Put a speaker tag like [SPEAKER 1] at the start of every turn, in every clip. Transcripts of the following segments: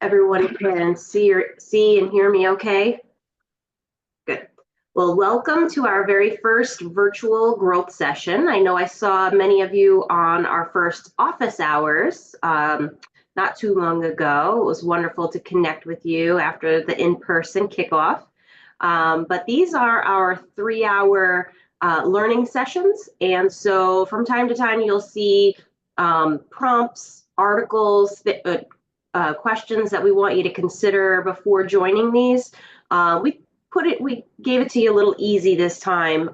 [SPEAKER 1] Everyone can see and hear me okay? Good. Well, welcome to our very first virtual growth session. I know I saw many of you on our first office hours not too long ago. It was wonderful to connect with you after the in-person kickoff. But these are our 3-hour learning sessions. And so from time to time, you'll see prompts, articles, questions that we want you to consider before joining these. We gave it to you a little easy this time.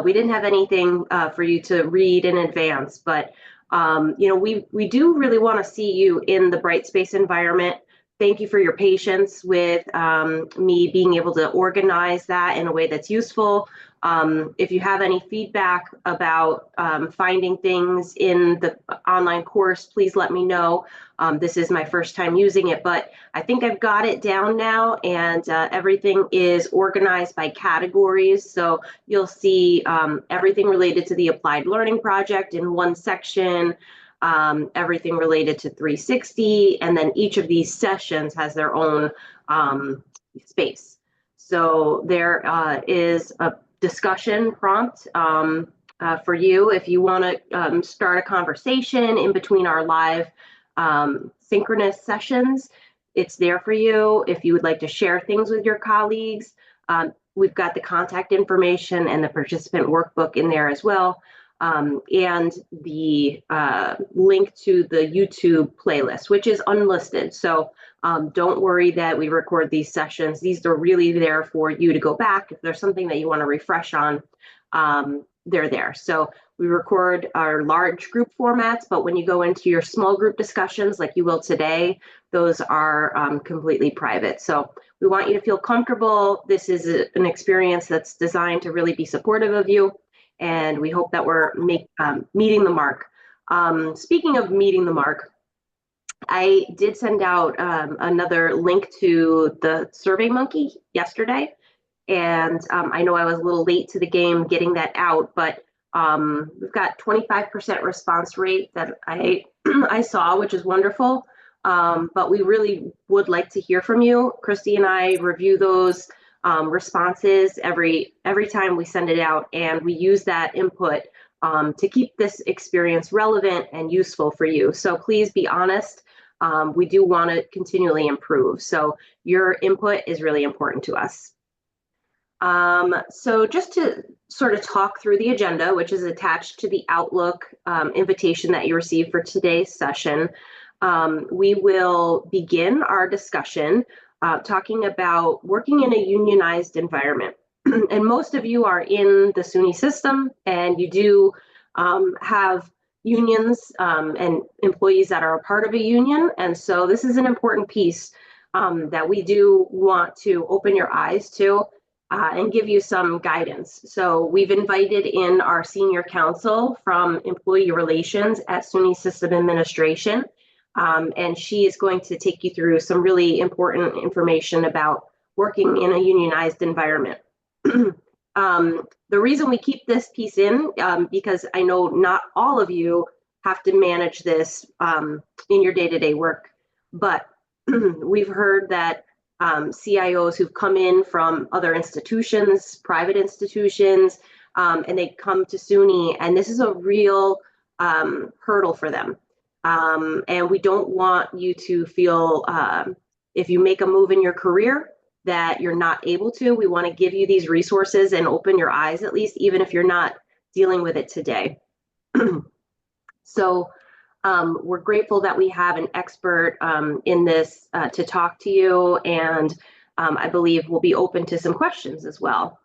[SPEAKER 1] We didn't have anything for you to read in advance, but we do really want to see you in the Brightspace environment. Thank you for your patience with me being able to organize that in a way that's useful. If you have any feedback about finding things in the online course, please let me know. This is my first time using it, but I think I've got it down now, and everything is organized by categories. So you'll see everything related to the Applied Learning Project in one section, everything related to 360, and then each of these sessions has their own space. So there is a discussion prompt for you if you want to start a conversation in between our live synchronous sessions. It's there for you. If you would like to share things with your colleagues, we've got the contact information and the participant workbook in there as well, and the link to the YouTube playlist, which is unlisted. So don't worry that we record these sessions. These are really there for you to go back. If there's something that you want to refresh on, they're there. So we record our large group formats, but when you go into your small group discussions like you will today, those are completely private. So we want you to feel comfortable. This is an experience that's designed to really be supportive of you, and we hope that we're meeting the mark. Speaking of meeting the mark, I did send out another link to the SurveyMonkey yesterday, and I know I was a little late to the game getting that out, but we've got 25% response rate that I saw, which is wonderful. But we really would like to hear from you. Christy and I review those responses every time we send it out, and we use that input to keep this experience relevant and useful for you. So please be honest. We do want to continually improve. So your input is really important to us. So just to sort of talk through the agenda, which is attached to the Outlook invitation that you received for today's session, we will begin our discussion talking about working in a unionized environment. And most of you are in the SUNY system, and you do have unions and employees that are a part of a union. And so this is an important piece that we do want to open your eyes to and give you some guidance. So we've invited in our senior counsel from employee relations at SUNY System Administration, and she is going to take you through some really important information about working in a unionized environment. The reason we keep this piece in, because I know not all of you have to manage this in your day-to-day work, but we've heard that CIOs who've come in from other institutions, private institutions, and they come to SUNY, and this is a real hurdle for them. And we don't want you to feel, if you make a move in your career, that you're not able to. We want to give you these resources and open your eyes, at least, even if you're not dealing with it today. So we're grateful that we have an expert in this to talk to you, and I believe we'll be open to some questions as well.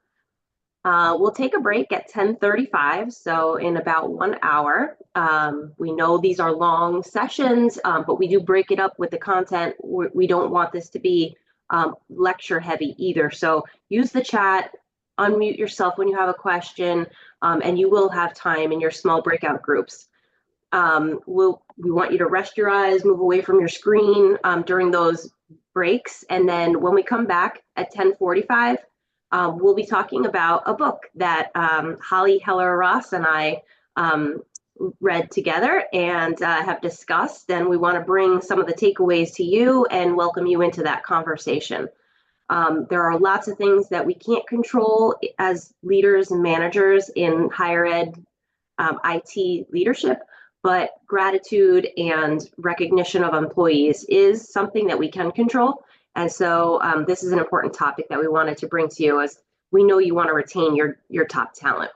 [SPEAKER 1] We'll take a break at 10:35, so in about 1 hour. We know these are long sessions, but we do break it up with the content. We don't want this to be lecture heavy either. So use the chat, unmute yourself when you have a question, and you will have time in your small breakout groups. We want you to rest your eyes, move away from your screen during those breaks. And then when we come back at 10:45, we'll be talking about a book that Holly Heller-Ross and I read together and have discussed, and we want to bring some of the takeaways to you and welcome you into that conversation. There are lots of things that we can't control as leaders and managers in higher ed IT leadership, but gratitude and recognition of employees is something that we can control. And so this is an important topic that we wanted to bring to you, as we know you want to retain your top talent.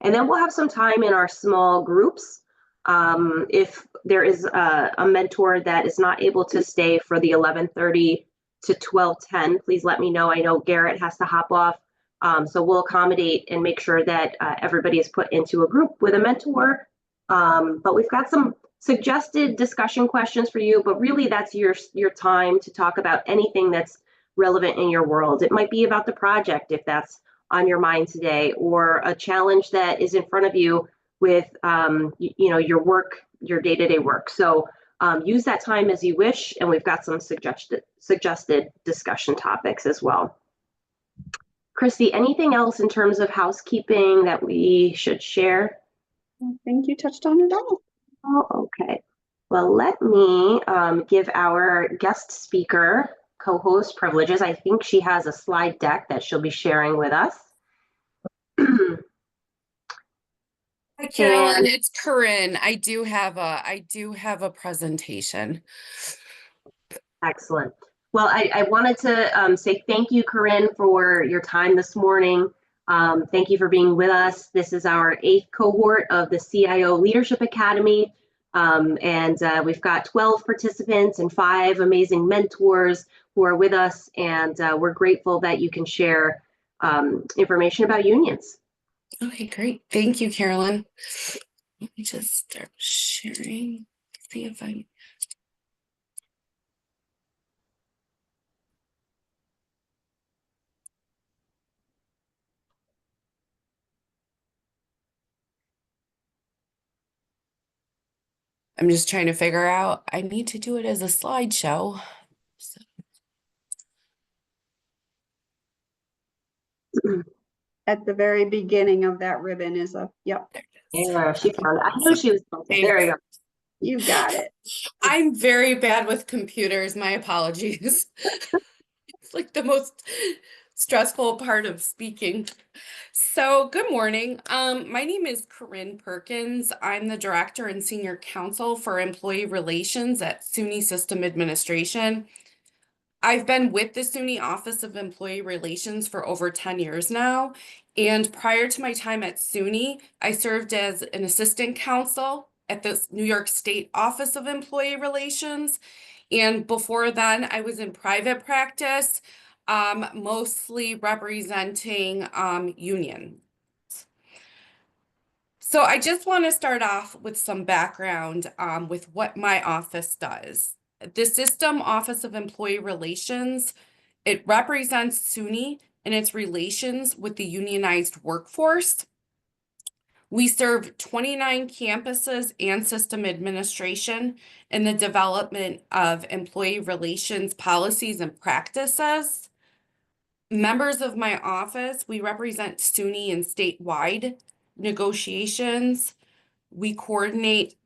[SPEAKER 1] And then we'll have some time in our small groups. If there is a mentor that is not able to stay for the 11:30 to 12:10, please let me know. I know Garrett has to hop off. So we'll accommodate and make sure that everybody is put into a group with a mentor. But we've got some suggested discussion questions for you, but really that's your time to talk about anything that's relevant in your world. It might be about the project if that's on your mind today, or a challenge that is in front of you with your work, your day-to-day work. So use that time as you wish, and we've got some suggested discussion topics as well. Christy, anything else in terms of housekeeping that we should share?
[SPEAKER 2] I think you touched on it all.
[SPEAKER 1] Oh, okay. Well, let me give our guest speaker co-host privileges. I think she has a slide deck that she'll be sharing with us.
[SPEAKER 3] Hi, Carolyn, it's Corinne. I do have a presentation.
[SPEAKER 1] Excellent. Well, I wanted to say thank you, Corinne, for your time this morning. Thank you for being with us. This is our 8th cohort of the CIO Leadership Academy. And we've got 12 participants and 5 amazing mentors who are with us. And we're grateful that you can share information about unions.
[SPEAKER 3] Okay, great. Thank you, Carolyn. Let me just start sharing. See if I... I'm just trying to figure out, I need to do it as a slideshow. So.
[SPEAKER 2] At the very beginning of that ribbon is a, yep.
[SPEAKER 1] Yeah, she found it. I knew she was. There you go.
[SPEAKER 2] You got it.
[SPEAKER 3] I'm very bad with computers. My apologies. It's like the most stressful part of speaking. So good morning. My name is Corinne Perkins. I'm the Director and Senior Counsel for Employee Relations at SUNY System Administration. I've been with the SUNY Office of Employee Relations for over 10 years now. And prior to my time at SUNY, I served as an assistant counsel at the New York State Office of Employee Relations. And before then, I was in private practice, mostly representing unions. So I just want to start off with some background with what my office does. The System Office of Employee Relations, it represents SUNY and its relations with the unionized workforce. We serve 29 campuses and system administration in the development of employee relations policies and practices. Members of my office, we represent SUNY in statewide negotiations. We coordinate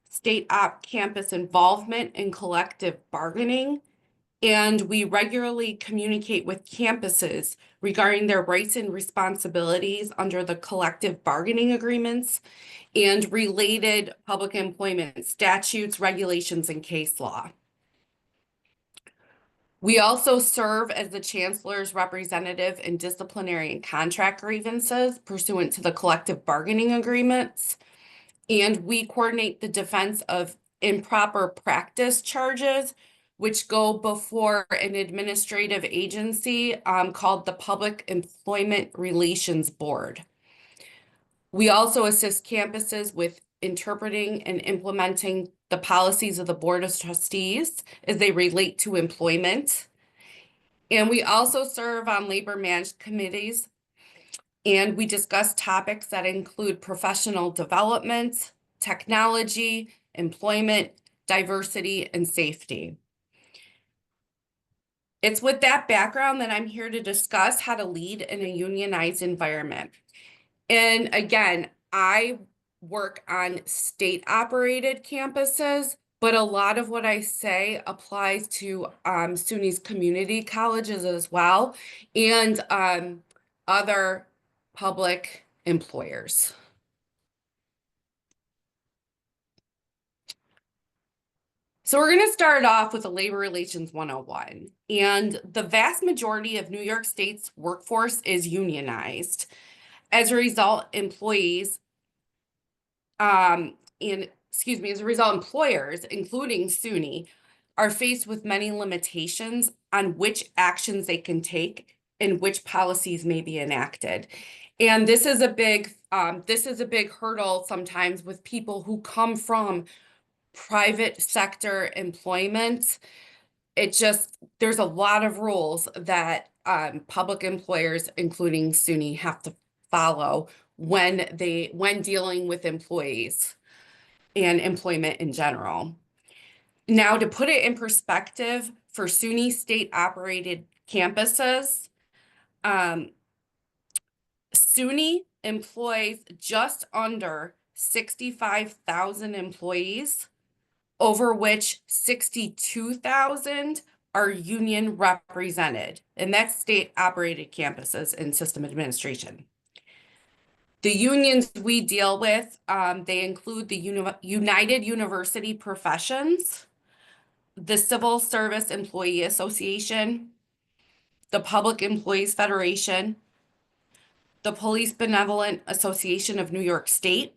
[SPEAKER 3] state op campus involvement in collective bargaining, and we regularly communicate with campuses regarding their rights and responsibilities under the collective bargaining agreements and related public employment statutes, regulations, and case law. We also serve as the Chancellor's representative in disciplinary and contract grievances pursuant to the collective bargaining agreements. And we coordinate the defense of improper practice charges, which go before an administrative agency called the Public Employment Relations Board. We also assist campuses with interpreting and implementing the policies of the Board of Trustees as they relate to employment. And we also serve on labor managed committees, and we discuss topics that include professional development, technology, employment, diversity, and safety. It's with that background that I'm here to discuss how to lead in a unionized environment. And again, I work on state-operated campuses, but a lot of what I say applies to SUNY's community colleges as well, and other public employers. So we're going to start off with a Labor Relations 101. And the vast majority of New York State's workforce is unionized. As a result, employers, including SUNY, are faced with many limitations on which actions they can take and which policies may be enacted. And this is a big hurdle sometimes with people who come from private sector employment. There's a lot of rules that public employers, including SUNY, have to follow when dealing with employees and employment in general. Now, to put it in perspective, for SUNY state-operated campuses, SUNY employs just under 65,000 employees, over which 62,000 are union represented, and that's state-operated campuses in system administration. The unions we deal with, they include the United University Professions, the Civil Service Employee Association, the Public Employees Federation, the Police Benevolent Association of New York State,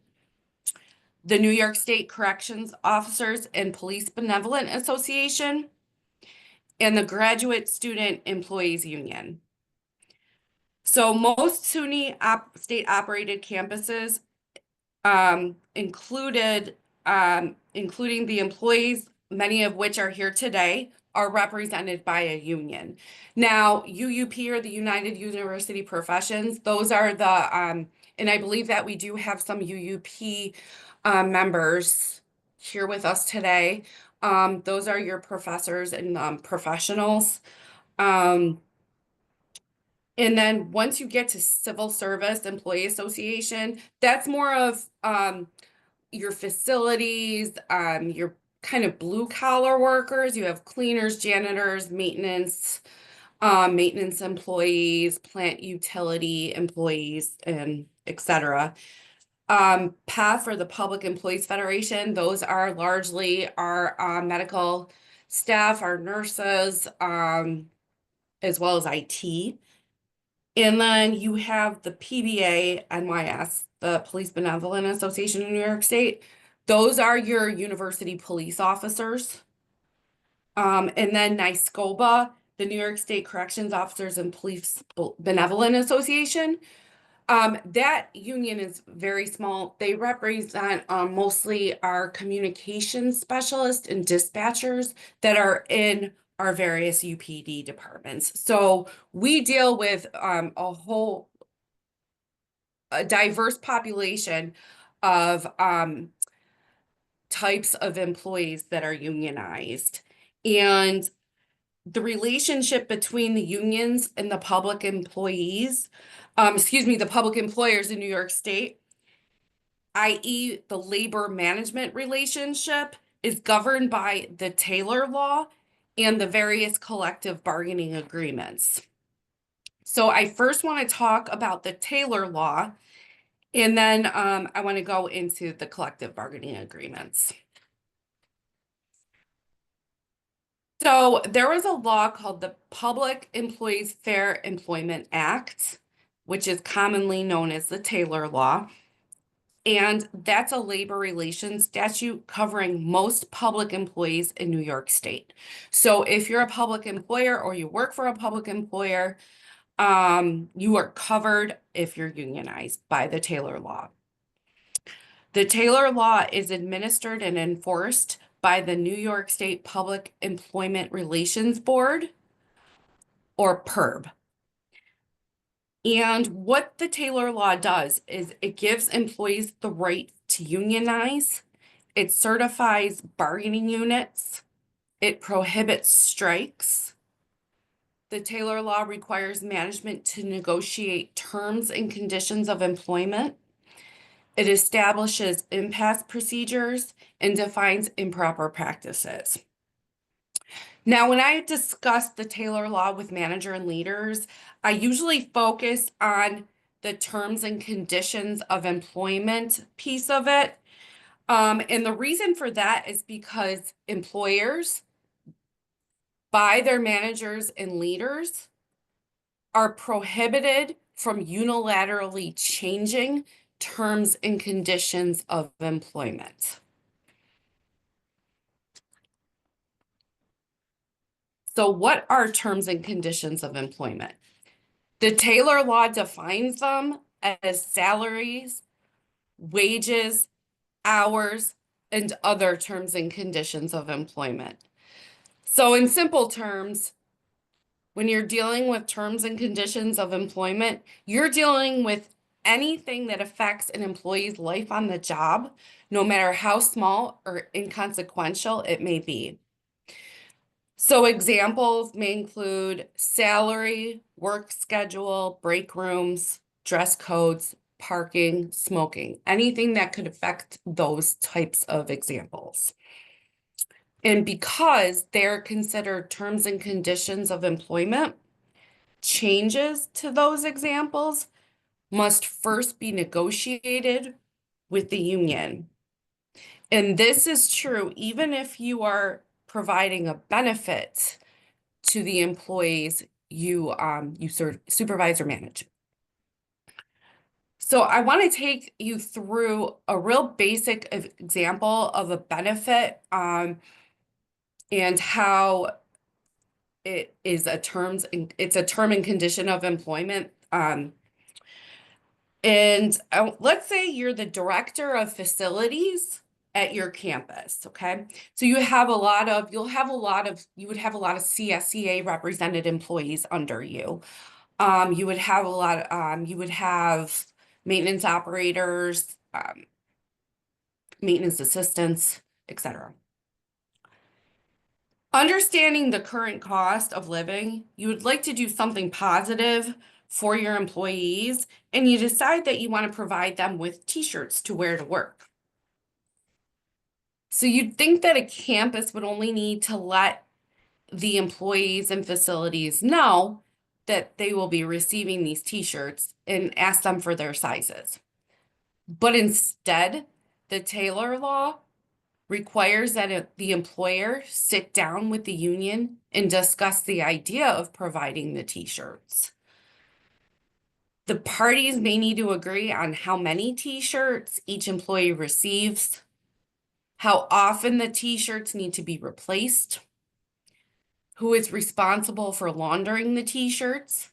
[SPEAKER 3] the New York State Corrections Officers and Police Benevolent Association, and the Graduate Student Employees Union. So most SUNY state-operated campuses, including the employees, many of which are here today, are represented by a union. Now, UUP, or the United University Professions, those are the, and I believe that we do have some UUP members here with us today. Those are your professors and professionals. And then once you get to Civil Service Employee Association, that's more of your facilities, your kind of blue collar workers. You have cleaners, janitors, maintenance employees, plant utility employees, and etc. PEF, or the Public Employees Federation, those are largely our medical staff, our nurses, as well as IT. And then you have the PBA NYS, the Police Benevolent Association in New York State. Those are your university police officers. And then NYSCOBA, the New York State Corrections Officers and Police Benevolent Association. That union is very small. They represent mostly our communications specialists and dispatchers that are in our various UPD departments. So we deal with a diverse population of types of employees that are unionized. And the relationship between the unions and the public employees, the public employers in New York State, i.e. the labor management relationship, is governed by the Taylor Law and the various collective bargaining agreements. So I first want to talk about the Taylor Law, and then I want to go into the collective bargaining agreements. So there was a law called the Public Employees Fair Employment Act, which is commonly known as the Taylor Law. And that's a labor relations statute covering most public employees in New York State. So if you're a public employer or you work for a public employer, you are covered if you're unionized by the Taylor Law. The Taylor Law is administered and enforced by the New York State Public Employment Relations Board, or PERB. And what the Taylor Law does is it gives employees the right to unionize, it certifies bargaining units, it prohibits strikes. The Taylor Law requires management to negotiate terms and conditions of employment. It establishes impasse procedures and defines improper practices. Now, when I discuss the Taylor Law with manager and leaders, I usually focus on the terms and conditions of employment piece of it. And the reason for that is because employers, by their managers and leaders, are prohibited from unilaterally changing terms and conditions of employment. So what are terms and conditions of employment? The Taylor Law defines them as salaries, wages, hours, and other terms and conditions of employment. So in simple terms, when you're dealing with terms and conditions of employment, you're dealing with anything that affects an employee's life on the job, no matter how small or inconsequential it may be. So examples may include salary, work schedule, break rooms, dress codes, parking, smoking, anything that could affect those types of examples. And because they're considered terms and conditions of employment, changes to those examples must first be negotiated with the union. And this is true even if you are providing a benefit to the employees you supervise or manage. So I want to take you through a real basic example of a benefit and how it is it's a term and condition of employment. Let's say you're the director of facilities at your campus, okay? So you would have a lot of CSEA represented employees under you. You would have maintenance operators, maintenance assistants, etc. Understanding the current cost of living, you would like to do something positive for your employees, and you decide that you want to provide them with t-shirts to wear to work. So you'd think that a campus would only need to let the employees and facilities know that they will be receiving these t-shirts and ask them for their sizes. But instead, the Taylor Law requires that the employer sit down with the union and discuss the idea of providing the t-shirts. The parties may need to agree on how many t-shirts each employee receives, how often the t-shirts need to be replaced, who is responsible for laundering the t-shirts,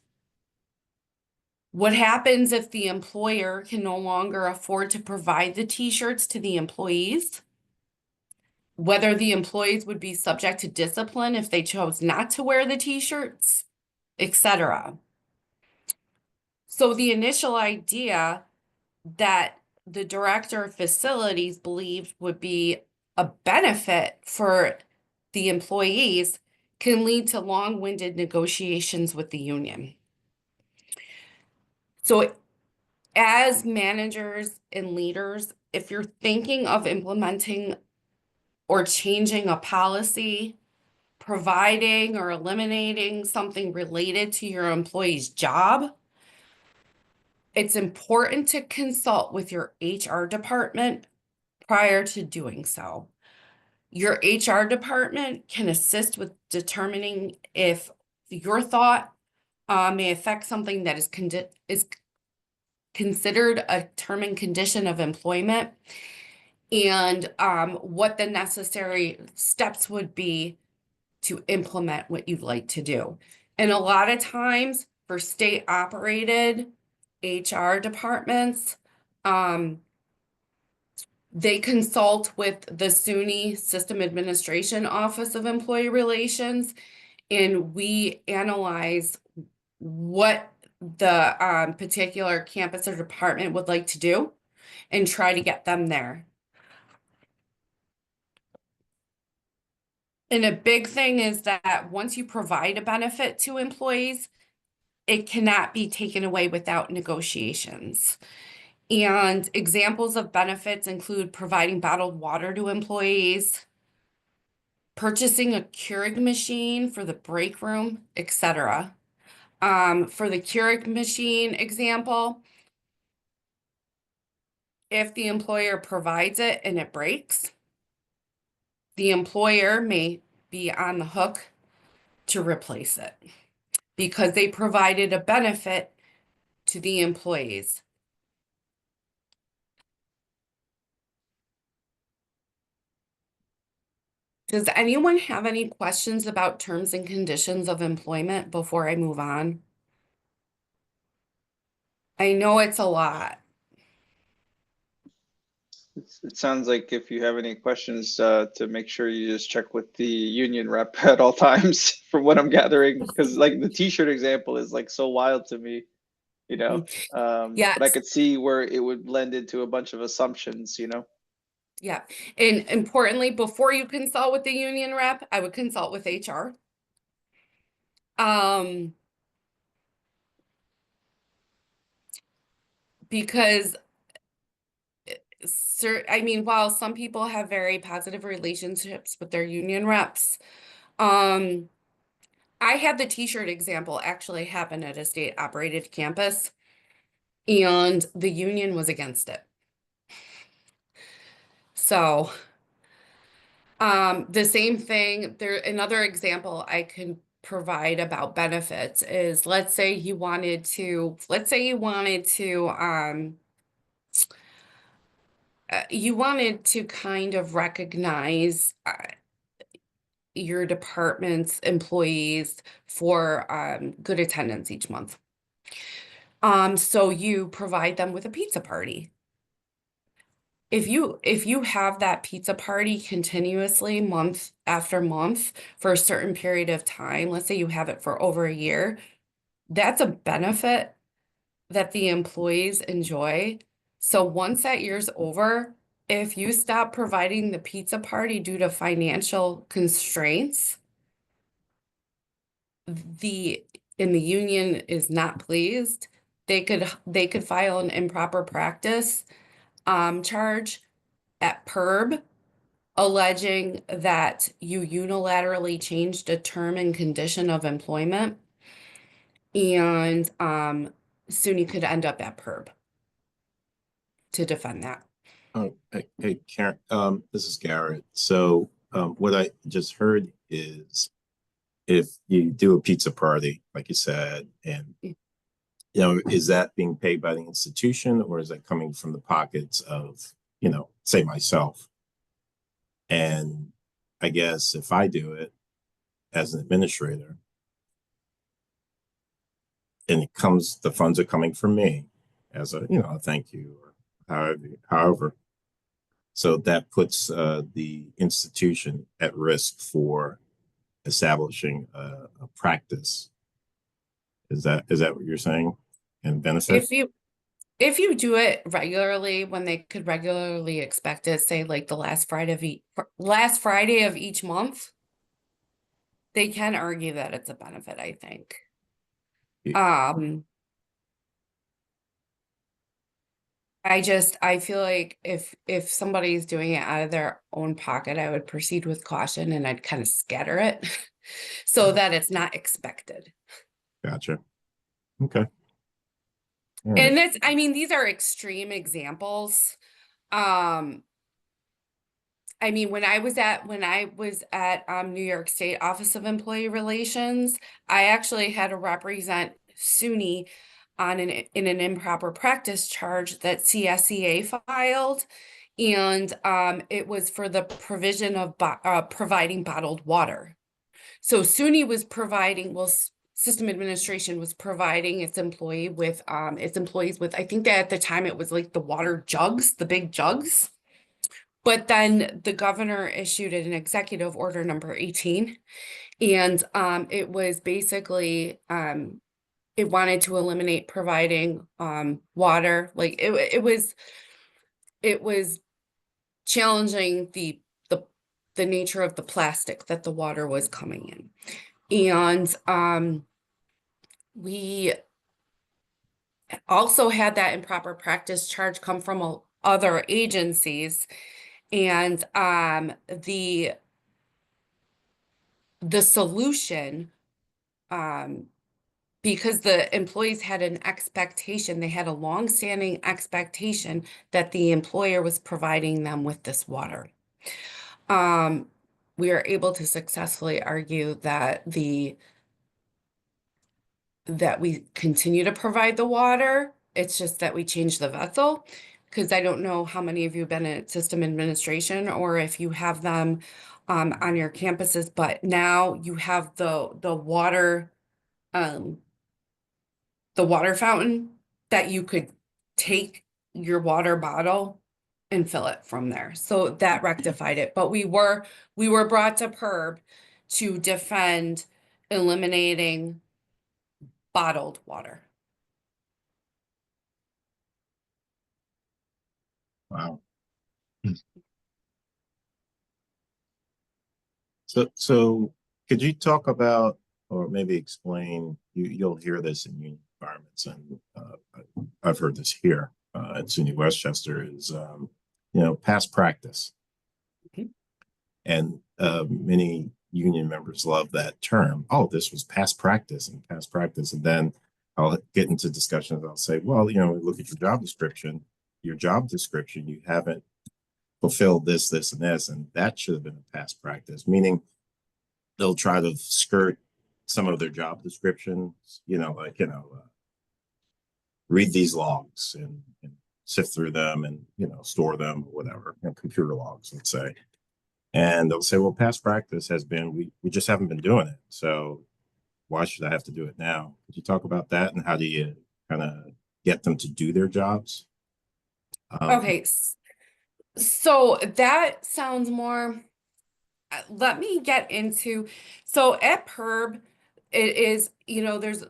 [SPEAKER 3] what happens if the employer can no longer afford to provide the t-shirts to the employees, whether the employees would be subject to discipline if they chose not to wear the t-shirts, etc. So the initial idea that the director of facilities believed would be a benefit for the employees can lead to long-winded negotiations with the union. So as managers and leaders, if you're thinking of implementing or changing a policy, providing or eliminating something related to your employee's job, it's important to consult with your HR department prior to doing so. Your HR department can assist with determining if your thought may affect something that is considered a term and condition of employment, and what the necessary steps would be to implement what you'd like to do. And a lot of times for state operated HR departments, they consult with the SUNY System Administration Office of Employee Relations, and we analyze what the particular campus or department would like to do and try to get them there. And a big thing is that once you provide a benefit to employees, it cannot be taken away without negotiations. And examples of benefits include providing bottled water to employees, purchasing a Keurig machine for the break room, etc. For the Keurig machine example, if the employer provides it and it breaks, the employer may be on the hook to replace it because they provided a benefit to the employees. Does anyone have any questions about terms and conditions of employment before I move on? I know it's a lot.
[SPEAKER 4] It sounds like if you have any questions, to make sure you just check with the union rep at all times, from what I'm gathering, because like the t-shirt example is like so wild to me, you know. But I
[SPEAKER 3] Yes,
[SPEAKER 4] could see where it would blend into a bunch of assumptions, you know.
[SPEAKER 3] yeah. And importantly, before you consult with the union rep, I would consult with HR. Because I mean, while some people have very positive relationships with their union reps, I had the t-shirt example actually happen at a state operated campus, and the union was against it. So, the same thing, another example I can provide about benefits is, let's say you wanted to kind of recognize your department's employees for good attendance each month. So you provide them with a pizza party. If you have that pizza party continuously month after month for a certain period of time, let's say you have it for over a year, that's a benefit that the employees enjoy. So once that year's over, if you stop providing the pizza party due to financial constraints, the union is not pleased, they could file an improper practice charge at PERB, alleging that you unilaterally changed a term and condition of employment, and SUNY could end up at PERB to defend that.
[SPEAKER 5] Oh, hey, Karen, this is Garrett. So, what I just heard is if you do a pizza party, like you said, and is that being paid by the institution or is that coming from the pockets of, say myself? And I guess if I do it as an administrator, and the funds are coming from me as a thank you or however. So that puts the institution at risk for establishing a practice. Is that what you're saying? And benefit?
[SPEAKER 3] If you do it regularly, when they could regularly expect it, say like the last Friday of each month, they can argue that it's a benefit, I think. I feel like if somebody's doing it out of their own pocket, I would proceed with caution and I'd kind of scatter it so that it's not expected.
[SPEAKER 5] Gotcha. Okay.
[SPEAKER 3] And I mean, these are extreme examples. I mean, when I was at New York State Office of Employee Relations, I actually had to represent SUNY in an improper practice charge that CSEA filed, and it was for the provision of providing bottled water. So SUNY was providing, system administration was providing its employees with, I think that at the time it was like the water jugs, the big jugs. But then the governor issued an executive order number 18, and it was basically it wanted to eliminate providing water. Like it was challenging the nature of the plastic that the water was coming in, and we also had that improper practice charge come from other agencies. And the solution, because the employees had an expectation, they had a long-standing expectation that the employer was providing them with this water. We are able to successfully argue that we continue to provide the water. It's just that we change the vessel. Because I don't know how many of you have been in system administration or if you have them on your campuses, but now you have the water fountain that you could take your water bottle and fill it from there. So that rectified it. But we were brought to PERB to defend eliminating bottled water.
[SPEAKER 5] Wow. So could you talk about, or maybe explain, you'll hear this in union environments, and I've heard this here at SUNY Westchester, is past practice.
[SPEAKER 3] Okay.
[SPEAKER 5] And many union members love that term. Oh, this was past practice and past practice. And then I'll get into discussions. I'll say, well, look at your job description. Your job description, you haven't fulfilled this, this, and this, and that should have been a past practice, meaning they'll try to skirt some of their job descriptions, read these logs and sift through them and, store them or whatever, computer logs, let's say. And they'll say, well, past practice has been, we just haven't been doing it. So why should I have to do it now? Could you talk about that, and how do you kind of get them to do their jobs?
[SPEAKER 3] Okay. So that sounds more, let me get into, so at PERB, it is, there's,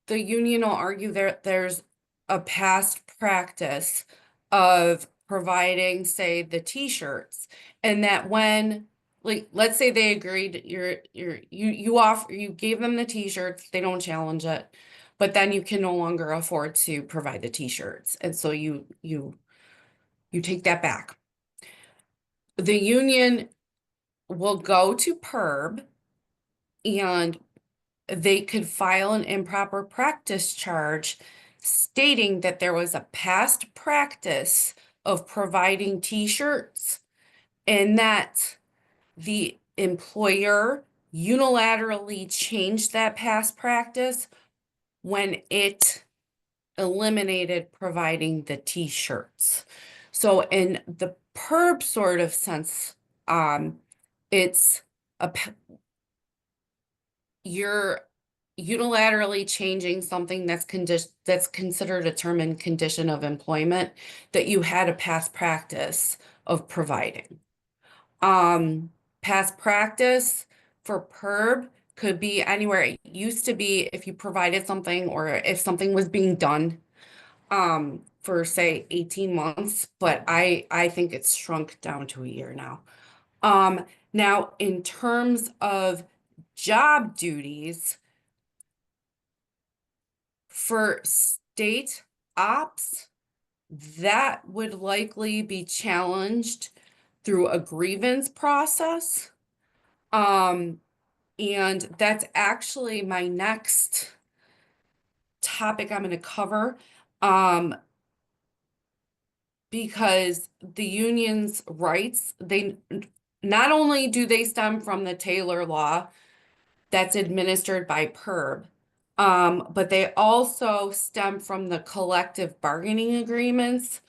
[SPEAKER 3] the union will argue there's a past practice of providing, say, the t-shirts, and that when, like, let's say they agreed, you gave them the t-shirts, they don't challenge it, but then you can no longer afford to provide the t-shirts, and so you take that back. The union will go to PERB and they could file an improper practice charge stating that there was a past practice of providing t-shirts and that the employer unilaterally changed that past practice when it eliminated providing the t-shirts. So in the PERB sort of sense, it's you're unilaterally changing something that's considered a term and condition of employment that you had a past practice of providing. Past practice for PERB could be anywhere. It used to be if you provided something or if something was being done for say 18 months, but I think it's shrunk down to a year now. Now in terms of job duties for state ops, that would likely be challenged through a grievance process. And that's actually my next topic I'm going to cover. Because the union's rights, they not only do they stem from the Taylor Law that's administered by PERB, but they also stem from the collective bargaining agreements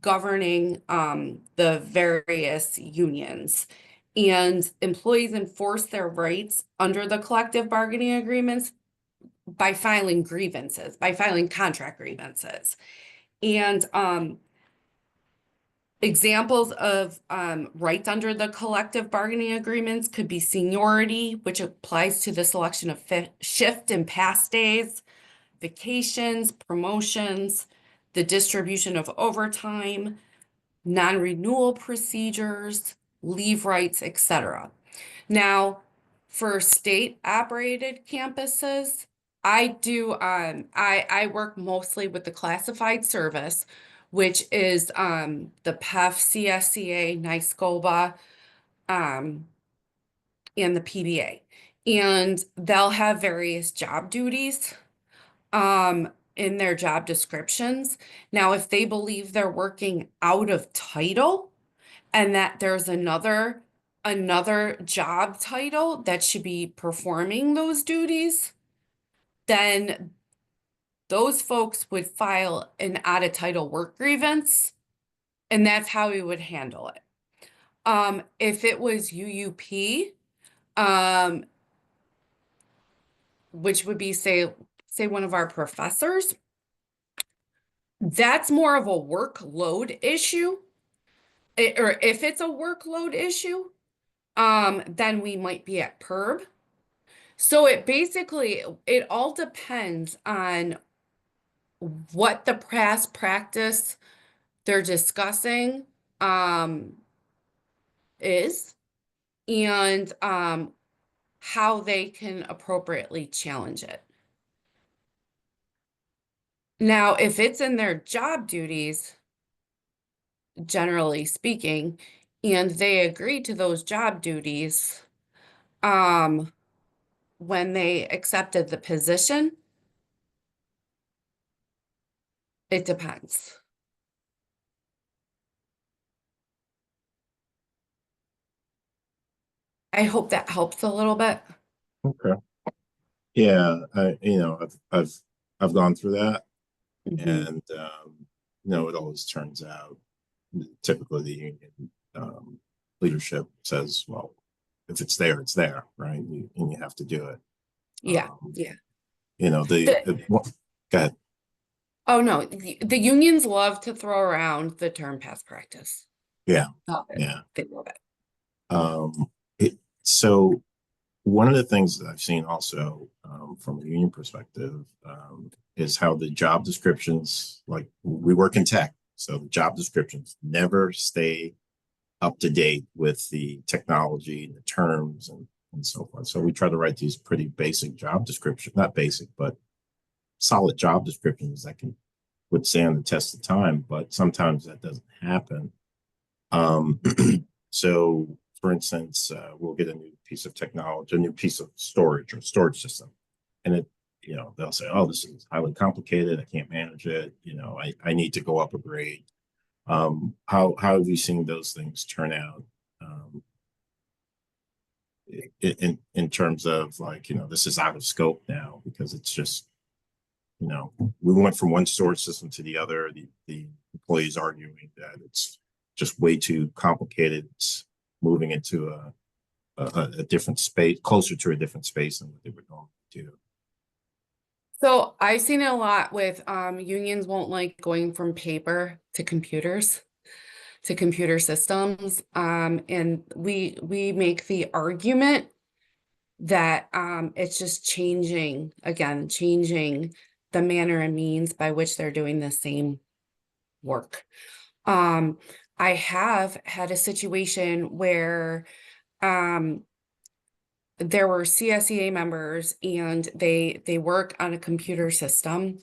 [SPEAKER 3] governing the various unions. And employees enforce their rights under the collective bargaining agreements by filing grievances, by filing contract grievances. And examples of rights under the collective bargaining agreements could be seniority, which applies to the selection of shift and pass days, vacations, promotions, the distribution of overtime, non-renewal procedures, leave rights, etc. Now, for state-operated campuses, I do, I work mostly with the classified service, which is, the PEF, CSCA, NYSCOBA, and the PBA. And they'll have various job duties, in their job descriptions. Now, if they believe they're working out of title and that there's another job title that should be performing those duties, then those folks would file an out of title work grievance, and that's how we would handle it. If it was UUP, which would be say one of our professors, that's more of a workload issue. Or if it's a workload issue, then we might be at PERB. So it all depends on what the past practice they're discussing is, and how they can appropriately challenge it. Now, if it's in their job duties, generally speaking, and they agree to those job duties when they accepted the position, it depends. I hope that helps a little bit.
[SPEAKER 5] Okay. Yeah, I've gone through that,
[SPEAKER 3] Mhm.
[SPEAKER 5] and it always turns out typically the union leadership says, well, if it's there, it's there, right? And you have to do it.
[SPEAKER 3] Yeah,
[SPEAKER 5] Um,
[SPEAKER 3] yeah.
[SPEAKER 5] Go ahead.
[SPEAKER 3] Oh no, the unions love to throw around the term past practice.
[SPEAKER 5] Yeah,
[SPEAKER 3] Love it.
[SPEAKER 5] yeah.
[SPEAKER 3] They love it.
[SPEAKER 5] So one of the things that I've seen also from a union perspective is how the job descriptions, like we work in tech, so the job descriptions never stay up to date with the technology and the terms and so forth. So we try to write these pretty basic job descriptions, not basic, but solid job descriptions that can withstand the test of time, but sometimes that doesn't happen. So for instance, we'll get a new piece of technology, a new piece of storage or storage system. And they'll say, oh, this is highly complicated. I can't manage it. I need to go up a grade. How have you seen those things turn out? In terms of like, this is out of scope now because it's just, we went from one storage system to the other. The employees arguing that it's just way too complicated. It's moving into a different space, closer to a different space than what they would normally do.
[SPEAKER 3] So I've seen it a lot with unions won't like going from paper to computers, to computer systems. And we make the argument that it's just changing the manner and means by which they're doing the same work. I have had a situation where there were CSEA members and they work on a computer system,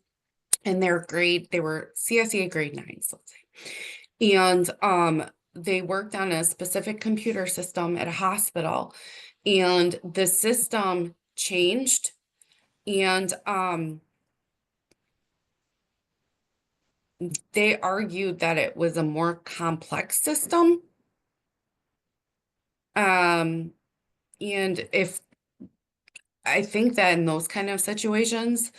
[SPEAKER 3] and they were CSEA grade 9s, let's say. And they worked on a specific computer system at a hospital, and the system changed, and they argued that it was a more complex system. And if I think that in those kind of situations,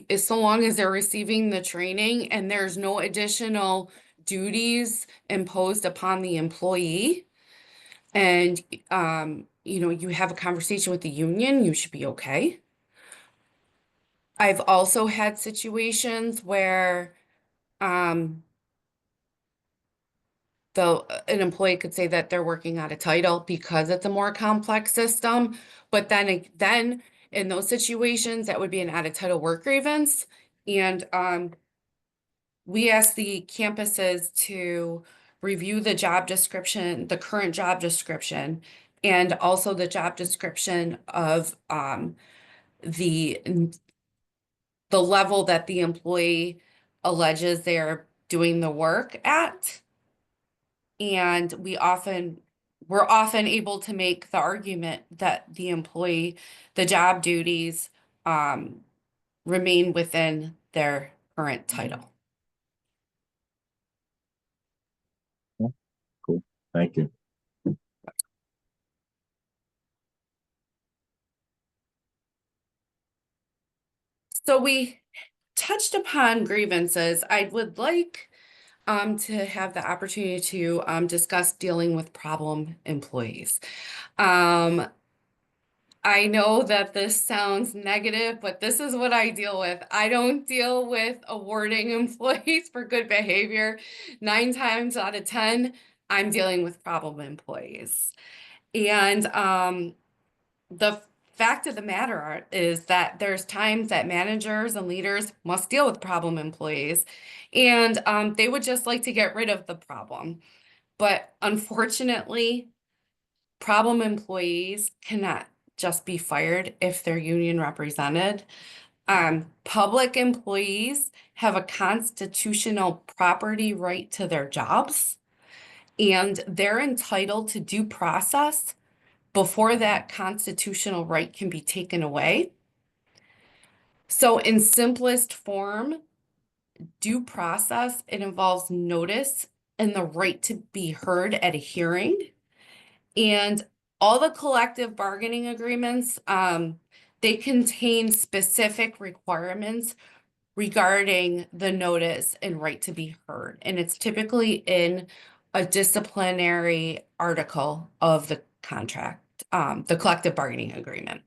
[SPEAKER 3] as so long as they're receiving the training and there's no additional duties imposed upon the employee, and you have a conversation with the union, you should be okay. I've also had situations where an employee could say that they're working out a title because it's a more complex system, but then in those situations, that would be an out of title work grievance. And we ask the campuses to review the job description, the current job description, and also the job description of the the level that the employee alleges they are doing the work at. And we're often able to make the argument that the job duties remain within their current title.
[SPEAKER 5] Cool. Thank you.
[SPEAKER 3] So we touched upon grievances. I would like to have the opportunity to discuss dealing with problem employees. I know that this sounds negative, but this is what I deal with. I don't deal with awarding employees for good behavior. 9 times out of 10, I'm dealing with problem employees. And the fact of the matter is that there's times that managers and leaders must deal with problem employees, and they would just like to get rid of the problem. But unfortunately, problem employees cannot just be fired if they're union represented. Public employees have a constitutional property right to their jobs, and they're entitled to due process before that constitutional right can be taken away. So in simplest form, due process, it involves notice and the right to be heard at a hearing. And all the collective bargaining agreements, they contain specific requirements regarding the notice and right to be heard. And it's typically in a disciplinary article of the contract, the collective bargaining agreement.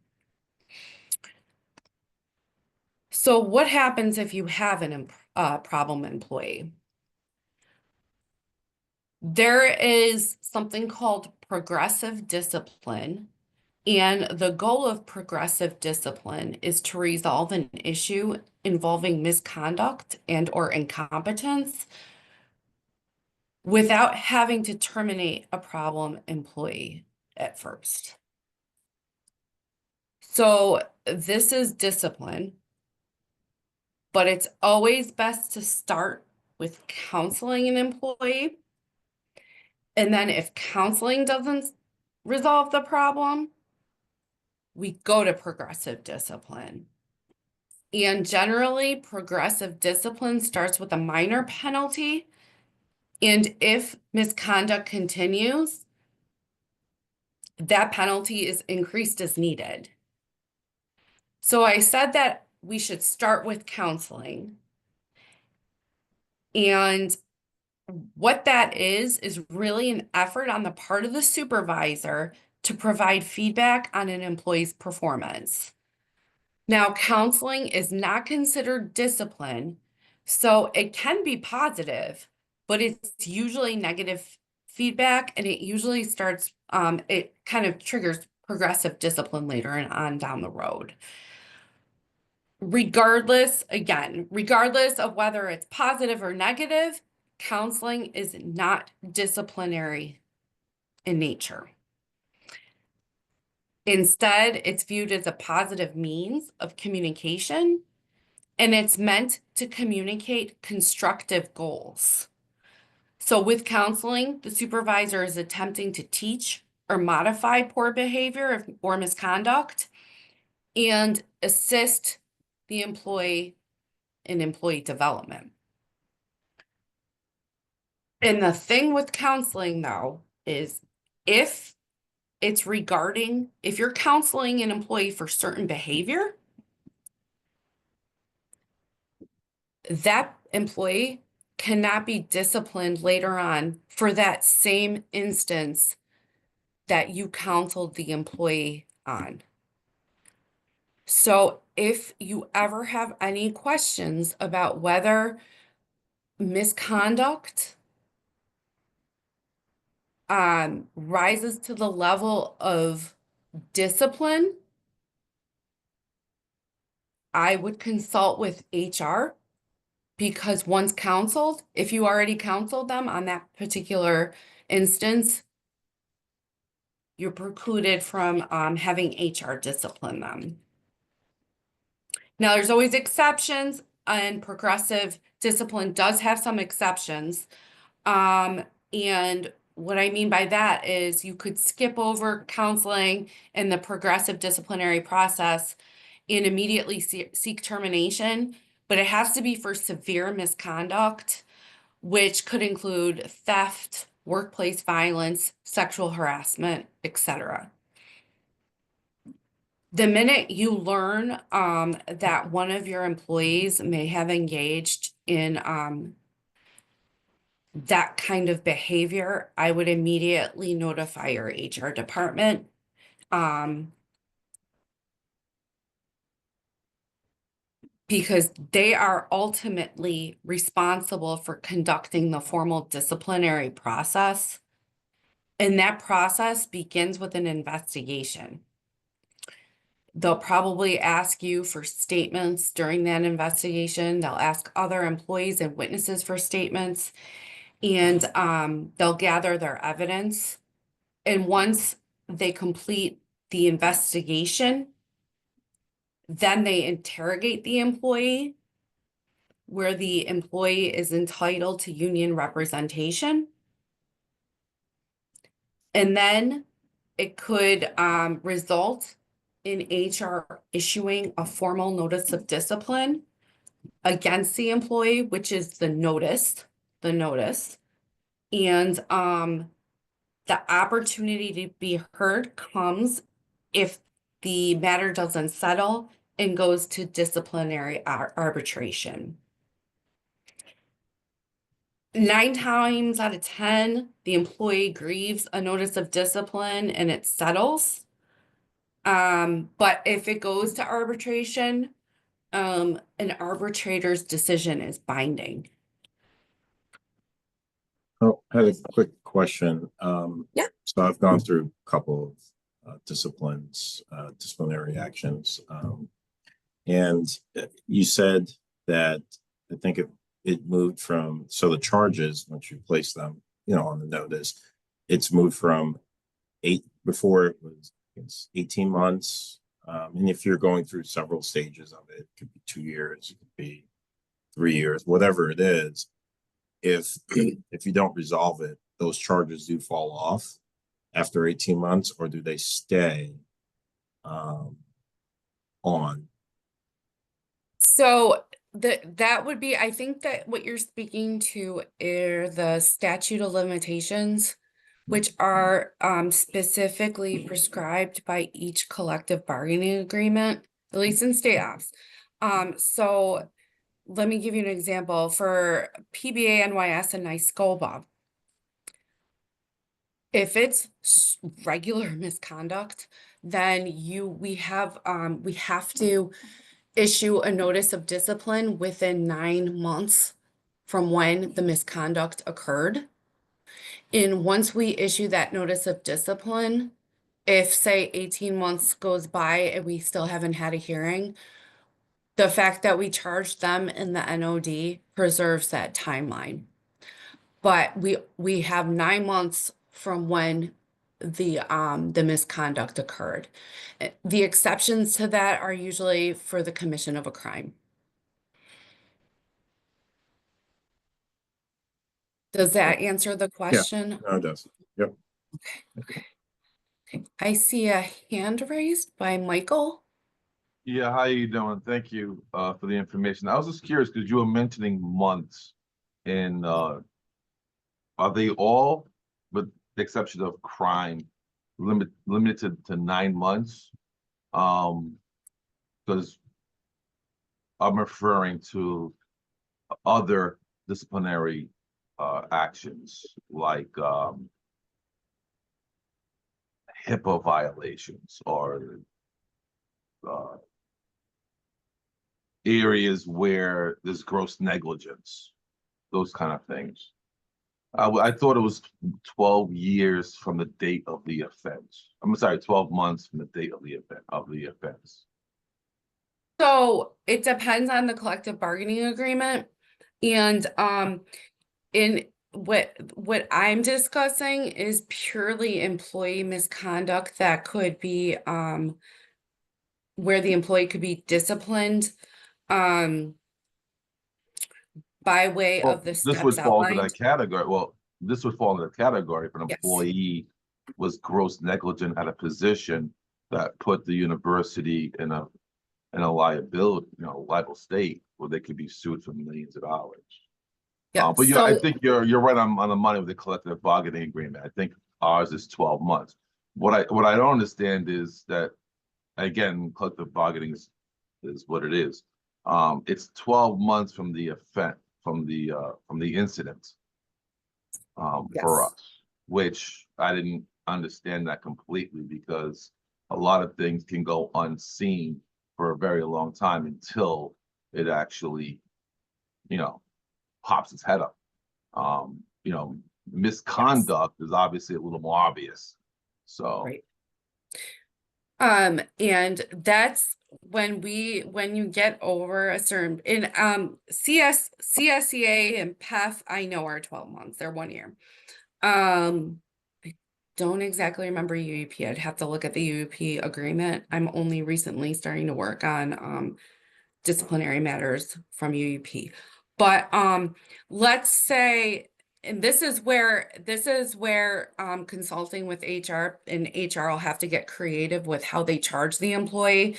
[SPEAKER 3] So what happens if you have a problem employee? There is something called progressive discipline, and the goal of progressive discipline is to resolve an issue involving misconduct and or incompetence without having to terminate a problem employee at first. So this is discipline, but it's always best to start with counseling an employee. And then if counseling doesn't resolve the problem, we go to progressive discipline. And generally, progressive discipline starts with a minor penalty. And if misconduct continues, that penalty is increased as needed. So I said that we should start with counseling. And what that is really an effort on the part of the supervisor to provide feedback on an employee's performance. Now, counseling is not considered discipline, so it can be positive, but it's usually negative feedback, and it usually starts, it kind of triggers progressive discipline later on down the road. Regardless of whether it's positive or negative, counseling is not disciplinary in nature. Instead, it's viewed as a positive means of communication, and it's meant to communicate constructive goals. So with counseling, the supervisor is attempting to teach or modify poor behavior or misconduct and assist the employee in employee development. And the thing with counseling, though, is if you're counseling an employee for certain behavior, that employee cannot be disciplined later on for that same instance that you counseled the employee on. So if you ever have any questions about whether misconduct rises to the level of discipline, I would consult with HR, because once counseled, if you already counseled them on that particular instance, you're precluded from having HR discipline them. Now, there's always exceptions, and progressive discipline does have some exceptions. And what I mean by that is you could skip over counseling and the progressive disciplinary process and immediately seek termination, but it has to be for severe misconduct, which could include theft, workplace violence, sexual harassment, etc. The minute you learn that one of your employees may have engaged in that kind of behavior, I would immediately notify your HR department. Because they are ultimately responsible for conducting the formal disciplinary process. And that process begins with an investigation. They'll probably ask you for statements during that investigation. They'll ask other employees and witnesses for statements, and they'll gather their evidence. And once they complete the investigation, then they interrogate the employee, where the employee is entitled to union representation. And then it could result in HR issuing a formal notice of discipline against the employee, which is the notice. And the opportunity to be heard comes if the matter doesn't settle and goes to disciplinary arbitration. 9 times out of 10, the employee grieves a notice of discipline and it settles. But if it goes to arbitration, an arbitrator's decision is binding.
[SPEAKER 5] Oh, I had a quick question.
[SPEAKER 3] Yeah.
[SPEAKER 5] So I've gone through a couple of disciplinary actions. And you said that I think it moved from, so the charges, once you place them, on the notice, it's moved from 8, before it's 18 months. And if you're going through several stages of it, it could be 2 years, it could be 3 years, whatever it is. If you don't resolve it, those charges do fall off after 18 months, or do they stay on?
[SPEAKER 3] So that would be, I think that what you're speaking to are the statute of limitations, which are specifically prescribed by each collective bargaining agreement, at least in state ops. So let me give you an example. For PBA, NYS, and NYSCOBA, if it's regular misconduct, then we have to issue a notice of discipline within 9 months from when the misconduct occurred. And once we issue that notice of discipline, if say 18 months goes by and we still haven't had a hearing, the fact that we charged them in the NOD preserves that timeline. But we have 9 months from when the misconduct occurred. The exceptions to that are usually for the commission of a crime. Does that answer the question?
[SPEAKER 5] No, it does. Yep.
[SPEAKER 3] Okay. I see a hand raised by Michael.
[SPEAKER 6] Yeah, how you doing? Thank you for the information. I was just curious because you were mentioning months, and are they all, with the exception of crime, limited to 9 months? Because I'm referring to other disciplinary actions like HIPAA violations or areas where there's gross negligence, those kind of things. I thought it was 12 years from the date of the offense. I'm sorry, 12 months from the date of the offense.
[SPEAKER 3] So it depends on the collective bargaining agreement. And in what I'm discussing is purely employee misconduct that could be where the employee could be disciplined by way
[SPEAKER 6] Well,
[SPEAKER 3] of the
[SPEAKER 6] this
[SPEAKER 3] steps
[SPEAKER 6] would fall into
[SPEAKER 3] outlined.
[SPEAKER 6] that category. Well, this would fall into the category if an
[SPEAKER 3] Yes.
[SPEAKER 6] employee was gross negligent at a position that put the university in a liability, liable state where they could be sued for millions of dollars.
[SPEAKER 3] Yeah.
[SPEAKER 6] But I
[SPEAKER 3] So
[SPEAKER 6] think you're right on the money with the collective bargaining agreement. I think ours is 12 months. What I don't understand is that, again, collective bargaining is what it is. It's 12 months from the offense, from the incident, for
[SPEAKER 3] yes.
[SPEAKER 6] us, which I didn't understand that completely, because a lot of things can go unseen for a very long time until it actually, pops its head up. Misconduct is obviously a little more obvious. So,
[SPEAKER 3] Right. And that's when you get over a certain in CSEA and PEF, I know are 12 months, they're 1 year. I don't exactly remember UUP. I'd have to look at the UUP agreement. I'm only recently starting to work on disciplinary matters from UUP. But let's say, and this is where consulting with HR and HR will have to get creative with how they charge the employee.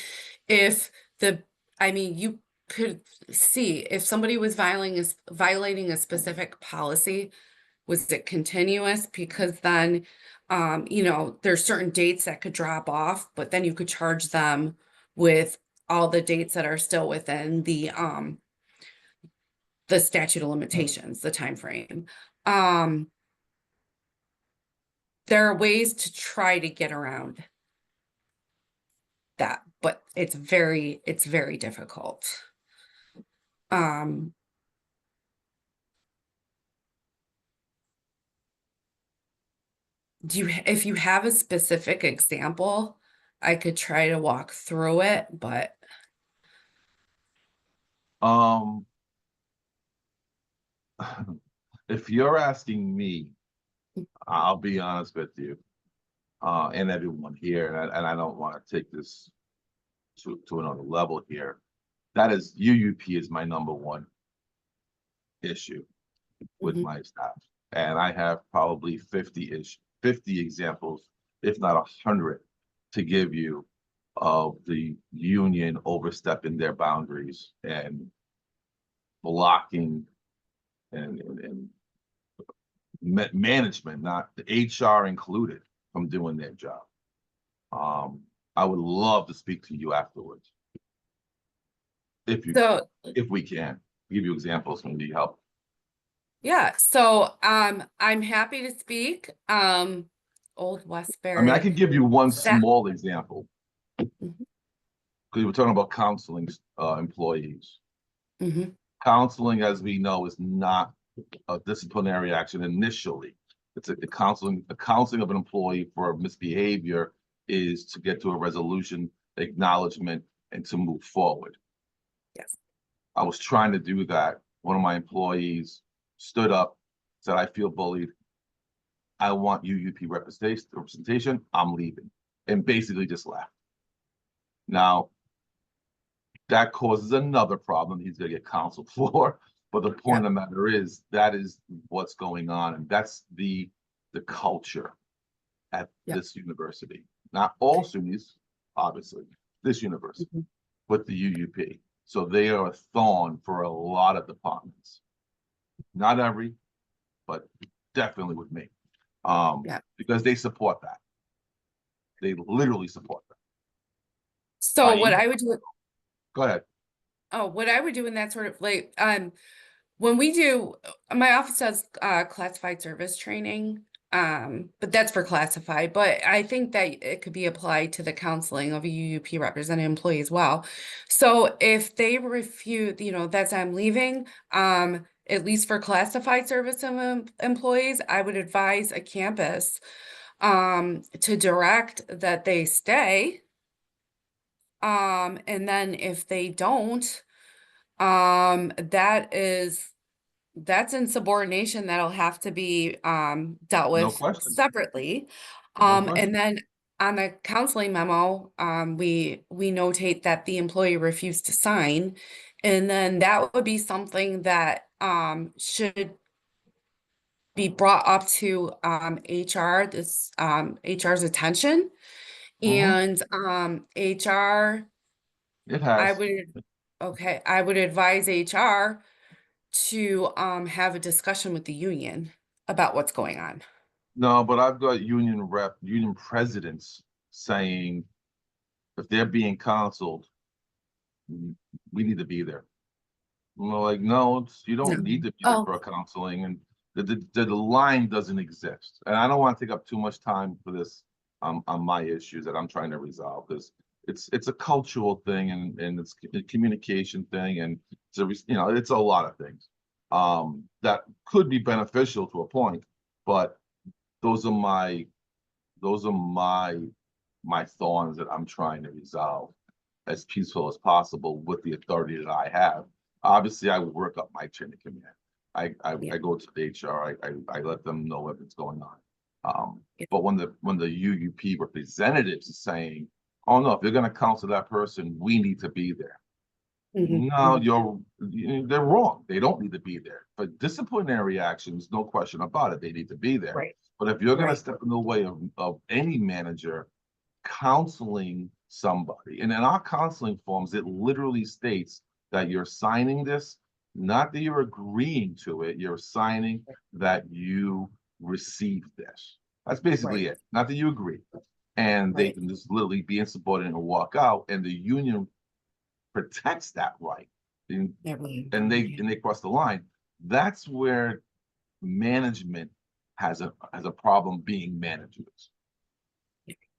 [SPEAKER 3] You could see if somebody was violating a specific policy, was it continuous? Because then there's certain dates that could drop off, but then you could charge them with all the dates that are still within the statute of limitations, the time frame. There are ways to try to get around that, but it's very difficult. If you have a specific example, I could try to walk through it, but
[SPEAKER 6] if you're asking me, I'll be honest with you, and everyone here, and I don't want to take this to another level here. That is, UUP is my number one issue with my staff, and I have probably 50 examples, if not 100, to give you of the union overstepping their boundaries and blocking and management, not the HR included, from doing their job. I would love to speak to you afterwards, if we can give you examples when you need help.
[SPEAKER 3] Yeah, so I'm happy to speak. Old Westbury.
[SPEAKER 6] I mean, I can give you one
[SPEAKER 3] Staff-
[SPEAKER 6] small example, because we're talking about counseling employees. Counseling, as we know, is not a disciplinary action initially. It's a counseling of an employee for misbehavior is to get to a resolution, acknowledgement, and to move forward.
[SPEAKER 3] Yes.
[SPEAKER 6] I was trying to do that. One of my employees stood up, said, "I feel bullied. I want UUP representation. I'm leaving," and basically just left. Now, that causes another problem he's going to get counseled for. But the point of the matter is, that is what's going on, and that's the culture at this university. Not all SUNYs, obviously, this university, but the UUP. So they are a thorn for a lot of departments. Not every, but definitely with me. Because they support that. They literally support that.
[SPEAKER 3] So what I would do.
[SPEAKER 6] Go ahead.
[SPEAKER 3] Oh, what I would do in that sort of when we do, my office does classified service training, but that's for classified. But I think that it could be applied to the counseling of a UUP represented employee as well. So if they refuse, that's I'm leaving, at least for classified service employees, I would advise a campus to direct that they stay. And then if they don't, that's insubordination that'll have to be dealt
[SPEAKER 6] No
[SPEAKER 3] with
[SPEAKER 6] question.
[SPEAKER 3] separately.
[SPEAKER 6] No question.
[SPEAKER 3] And then on the counseling memo, we notate that the employee refused to sign, and then that would be something that should be brought up to HR, HR's attention. And HR,
[SPEAKER 6] It
[SPEAKER 3] I
[SPEAKER 6] has.
[SPEAKER 3] would advise HR to have a discussion with the union about what's going on.
[SPEAKER 6] No, but I've got union presidents saying if they're being counseled, we need to be there. I'm like, no, you don't need to be there
[SPEAKER 3] Oh.
[SPEAKER 6] for a counseling, and the line doesn't exist. And I don't want to take up too much time for this on my issues that I'm trying to resolve, because it's a cultural thing, and it's a communication thing, and it's a lot of things that could be beneficial to a point, but those are my my thorns that I'm trying to resolve as peaceful as possible with the authority that I have. Obviously, I work up my chain of command. I go to the HR. I let them know what's going on. But when the UUP representatives are saying, "Oh no, if you're going to counsel that person, we need to be there." No, they're wrong. They don't need to be there. But disciplinary actions, no question about it, they need to be there.
[SPEAKER 1] Right.
[SPEAKER 6] But if you're going to
[SPEAKER 1] Right.
[SPEAKER 6] step in the way of any manager counseling somebody, and in our counseling forms, it literally states that you're signing this, not that you're agreeing to it, you're signing that you received this. That's basically it. Not that you agree. And they
[SPEAKER 1] Right.
[SPEAKER 6] can just literally be insubordinate and walk out, and the union protects that right. And they cross the line. That's where management has a problem being managers.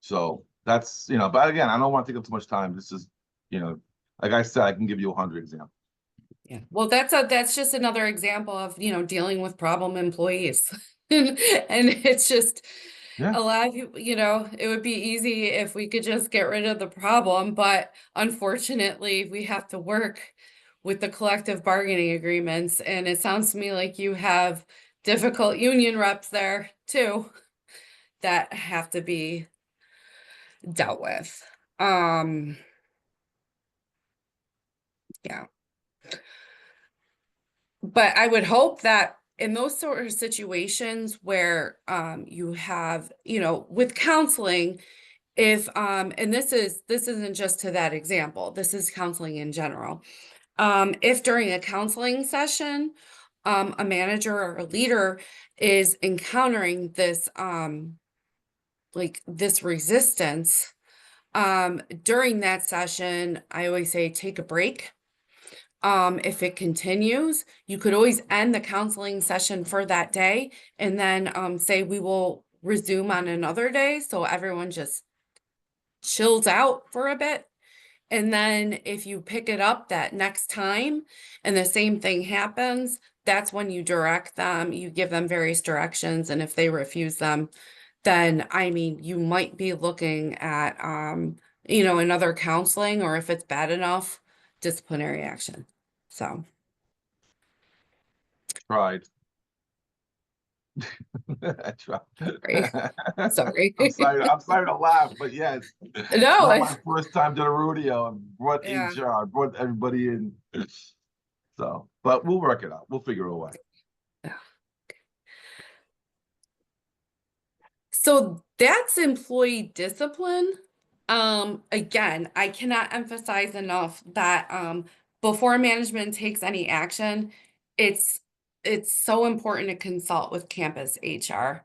[SPEAKER 6] So that's, but again, I don't want to take up too much time. This is, like I said, I can give you 100 examples.
[SPEAKER 3] Yeah, well, that's just another example of, dealing with problem employees. And it's just
[SPEAKER 6] Yeah.
[SPEAKER 3] a lot of people, it would be easy if we could just get rid of the problem, but unfortunately, we have to work with the collective bargaining agreements. And it sounds to me like you have difficult union reps there too that have to be dealt with. Yeah. But I would hope that in those sort of situations where you have, with counseling, if and this isn't just to that example, this is counseling in general. If during a counseling session, a manager or a leader is encountering this like this resistance, during that session, I always say take a break. If it continues, you could always end the counseling session for that day and then say we will resume on another day. So everyone just chills out for a bit. And then if you pick it up that next time and the same thing happens, that's when you direct them, you give them various directions. And if they refuse them, then you might be looking at another counseling, or if it's bad enough, disciplinary action. So
[SPEAKER 6] Tried. I tried.
[SPEAKER 3] sorry.
[SPEAKER 6] I'm sorry to laugh, but yes, it's
[SPEAKER 3] No,
[SPEAKER 6] not my first time to the rodeo. I brought
[SPEAKER 3] Yeah.
[SPEAKER 6] HR, I brought everybody in. So, but we'll work it out. We'll figure a way.
[SPEAKER 3] So that's employee discipline. Again, I cannot emphasize enough that before management takes any action, it's so important to consult with campus HR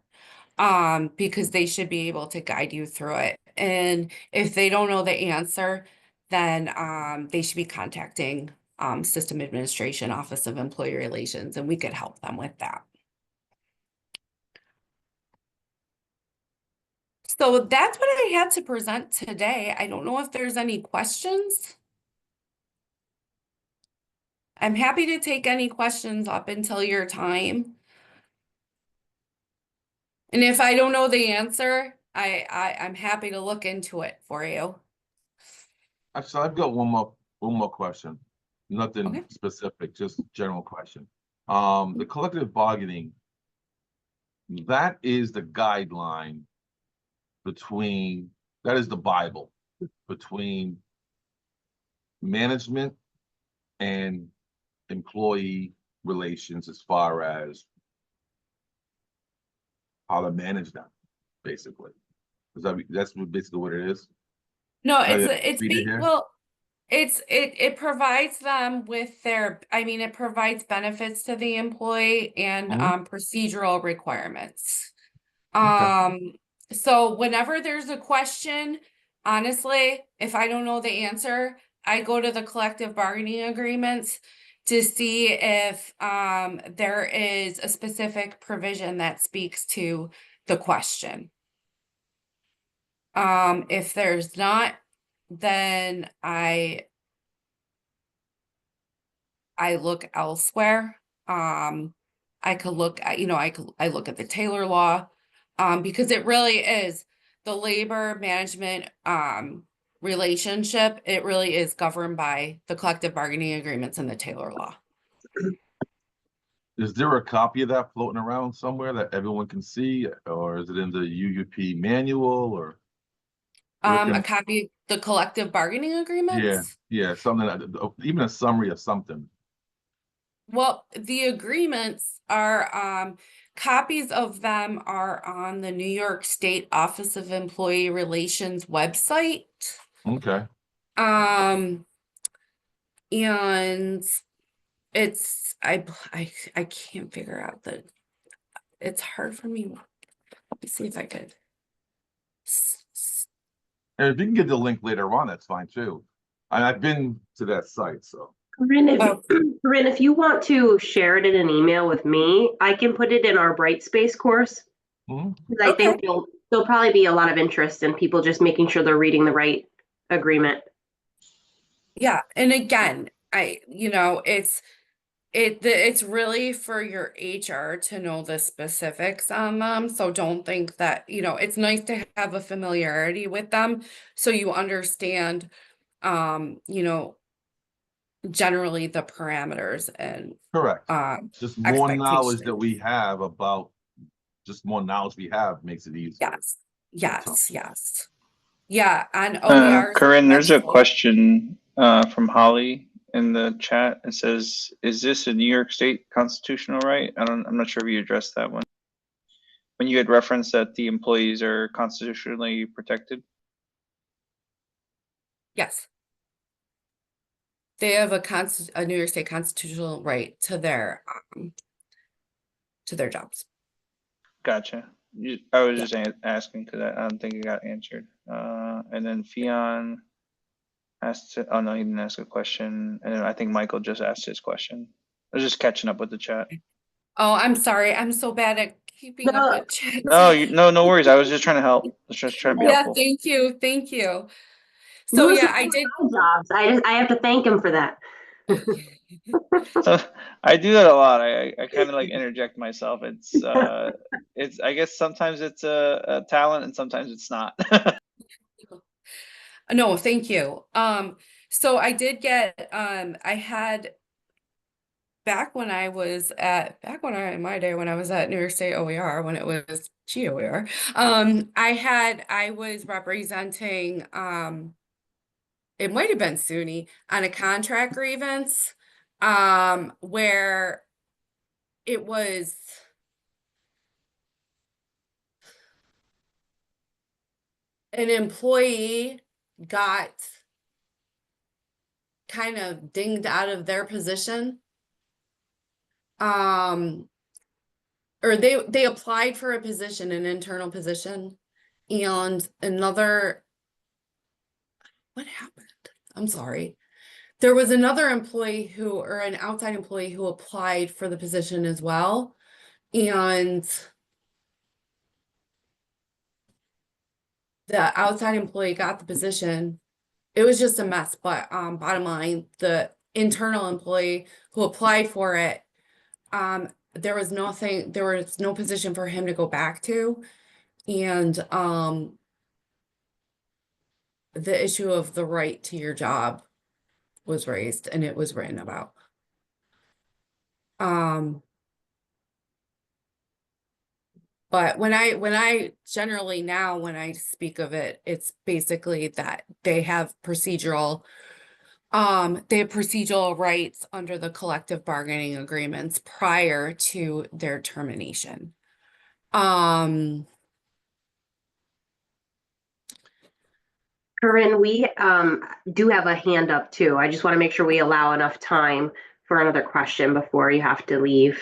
[SPEAKER 3] because they should be able to guide you through it. And if they don't know the answer, then they should be contacting System Administration, Office of Employee Relations, and we could help them with that. So that's what I had to present today. I don't know if there's any questions. I'm happy to take any questions up until your time. And if I don't know the answer, I'm happy to look into it for you.
[SPEAKER 6] Actually, I've got one more question. Nothing
[SPEAKER 3] Okay.
[SPEAKER 6] specific, just general question. The collective bargaining, that is the guideline between that is the Bible between management and employee relations as far as how to manage them, basically. That's basically what it is.
[SPEAKER 3] No,
[SPEAKER 6] Oh, yeah.
[SPEAKER 3] it's
[SPEAKER 6] Read it here.
[SPEAKER 3] well, it provides them with their, I mean, it provides benefits to the employee and
[SPEAKER 6] Mhm.
[SPEAKER 3] procedural requirements.
[SPEAKER 6] Okay.
[SPEAKER 3] So whenever there's a question, honestly, if I don't know the answer, I go to the collective bargaining agreements to see if there is a specific provision that speaks to the question. If there's not, then I look elsewhere. I could look at, I look at the Taylor law, because it really is the labor management, relationship. It really is governed by the collective bargaining agreements and the Taylor law.
[SPEAKER 6] Is there a copy of that floating around somewhere that everyone can see, or is it in the UUP manual, or? where
[SPEAKER 3] A
[SPEAKER 6] can-
[SPEAKER 3] copy of the collective bargaining
[SPEAKER 6] Yeah,
[SPEAKER 3] agreements?
[SPEAKER 6] yeah, something, even a summary of something.
[SPEAKER 3] Well, the agreements are, copies of them are on the New York State Office of Employee Relations website.
[SPEAKER 6] Okay.
[SPEAKER 3] And it's, I can't figure out it's hard for me. Let me see if I could.
[SPEAKER 6] And if you can get the link later on, that's fine too. I've been to that site, so.
[SPEAKER 3] Oh.
[SPEAKER 1] Corinne, if you want to share it in an email with me, I can put it in our Brightspace course.
[SPEAKER 6] Mhm.
[SPEAKER 1] 'Cause I
[SPEAKER 3] Okay.
[SPEAKER 1] think there'll probably be a lot of interest in people just making sure they're reading the right agreement.
[SPEAKER 3] Yeah, and again, it's really for your HR to know the specifics on them. So don't think that, it's nice to have a familiarity with them so you understand, generally the parameters and
[SPEAKER 6] Correct. Just more knowledge that we
[SPEAKER 3] expectations.
[SPEAKER 6] have about, just more knowledge we have makes it easier.
[SPEAKER 3] Yes,
[SPEAKER 6] That's all.
[SPEAKER 3] yes. Yeah, on OER's
[SPEAKER 4] Corinne, there's a
[SPEAKER 3] website.
[SPEAKER 4] question from Holly in the chat. It says, "Is this a New York State constitutional right?" I'm not sure if you addressed that one. When you had referenced that the employees are constitutionally protected.
[SPEAKER 3] Yes. They have a New York State constitutional right to their jobs.
[SPEAKER 4] Gotcha. I was
[SPEAKER 3] Yeah.
[SPEAKER 4] just asking because I don't think it got answered. And then Fion asked, oh no, he didn't ask a question. And then I think Michael just asked his question. I was just catching up with the chat.
[SPEAKER 3] Oh, I'm sorry. I'm so bad at keeping up
[SPEAKER 1] No,
[SPEAKER 3] with chat.
[SPEAKER 4] No worries. I was just trying to help. I was just trying to be
[SPEAKER 3] Yeah,
[SPEAKER 4] helpful.
[SPEAKER 3] thank you. So
[SPEAKER 1] Louis
[SPEAKER 3] yeah,
[SPEAKER 1] is
[SPEAKER 3] I
[SPEAKER 1] doing
[SPEAKER 3] did.
[SPEAKER 1] my jobs. I have to thank him for that.
[SPEAKER 4] So I do that a lot. I kind of like interject myself. It's I guess sometimes it's a talent and sometimes it's not.
[SPEAKER 3] No, thank you. So I did get, I had back when I in my day when I was at New York State OER, when it was GOER, I was representing, it might have been SUNY on a contract grievance, where it was an employee got kind of dinged out of their position. Or they applied for a position, an internal position, and what happened? I'm sorry. There was another employee or an outside employee who applied for the position as well. And the outside employee got the position. It was just a mess, but bottom line, the internal employee who applied for it, there was no position for him to go back to. And the issue of the right to your job was raised and it was written about. But when I generally now, when I speak of it, it's basically that they have procedural rights under the collective bargaining agreements prior to their termination.
[SPEAKER 1] Corinne, we do have a hand up too. I just want to make sure we allow enough time for another question before you have to leave.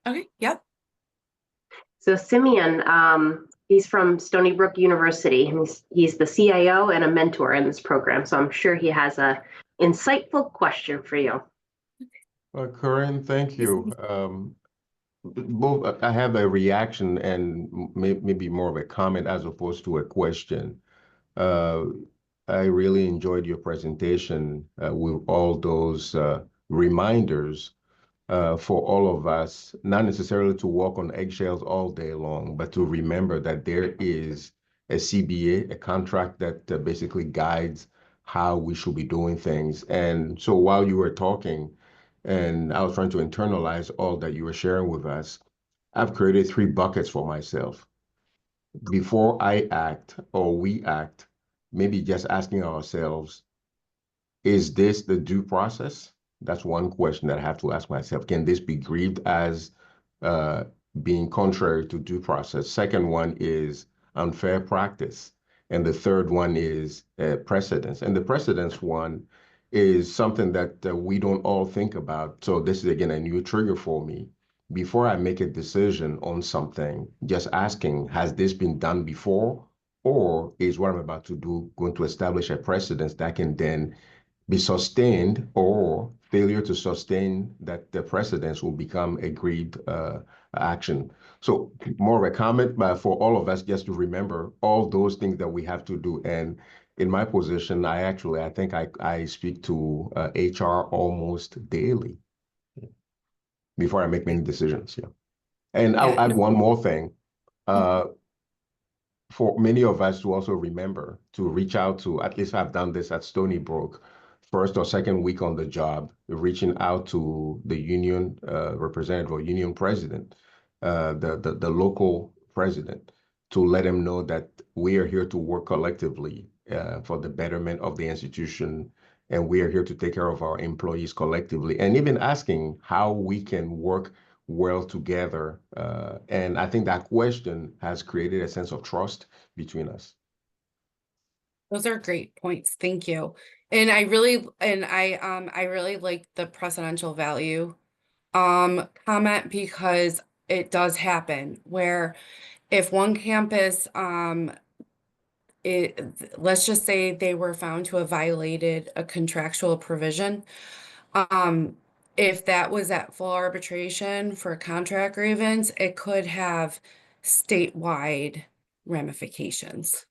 [SPEAKER 3] Okay, yep.
[SPEAKER 1] So Simeon, he's from Stony Brook University, and he's the CIO and a mentor in this program. So I'm sure he has a insightful question for you.
[SPEAKER 7] Corinne, thank you. Both, I have a reaction and maybe more of a comment as opposed to a question. I really enjoyed your presentation with all those reminders for all of us, not necessarily to walk on eggshells all day long, but to remember that there is a CBA, a contract that basically guides how we should be doing things. And so while you were talking, and I was trying to internalize all that you were sharing with us, I've created 3 buckets for myself. Before I act or we act, maybe just asking ourselves, is this the due process? That's one question that I have to ask myself. Can this be grieved as being contrary to due process? Second one is unfair practice. And the third one is precedence. And the precedence one is something that we don't all think about. So this is, again, a new trigger for me. Before I make a decision on something, just asking, has this been done before? Or is what I'm about to do going to establish a precedence that can then be sustained, or failure to sustain that the precedence will become agreed action. So more of a comment, but for all of us just to remember all those things that we have to do. And in my position, I think I speak to HR almost daily before I make many decisions. Yeah. And I'll add one more thing. For many of us to also remember to reach out to, at least I've done this at Stony Brook, first or second week on the job, reaching out to the union representative or union president, the local president, to let them know that we are here to work collectively for the betterment of the institution, and we are here to take care of our employees collectively, and even asking how we can work well together. And I think that question has created a sense of trust between us.
[SPEAKER 3] Those are great points. Thank you. And I really like the precedential value comment, because it does happen where if one campus let's just say they were found to have violated a contractual provision, if that was at full arbitration for a contract grievance, it could have statewide ramifications.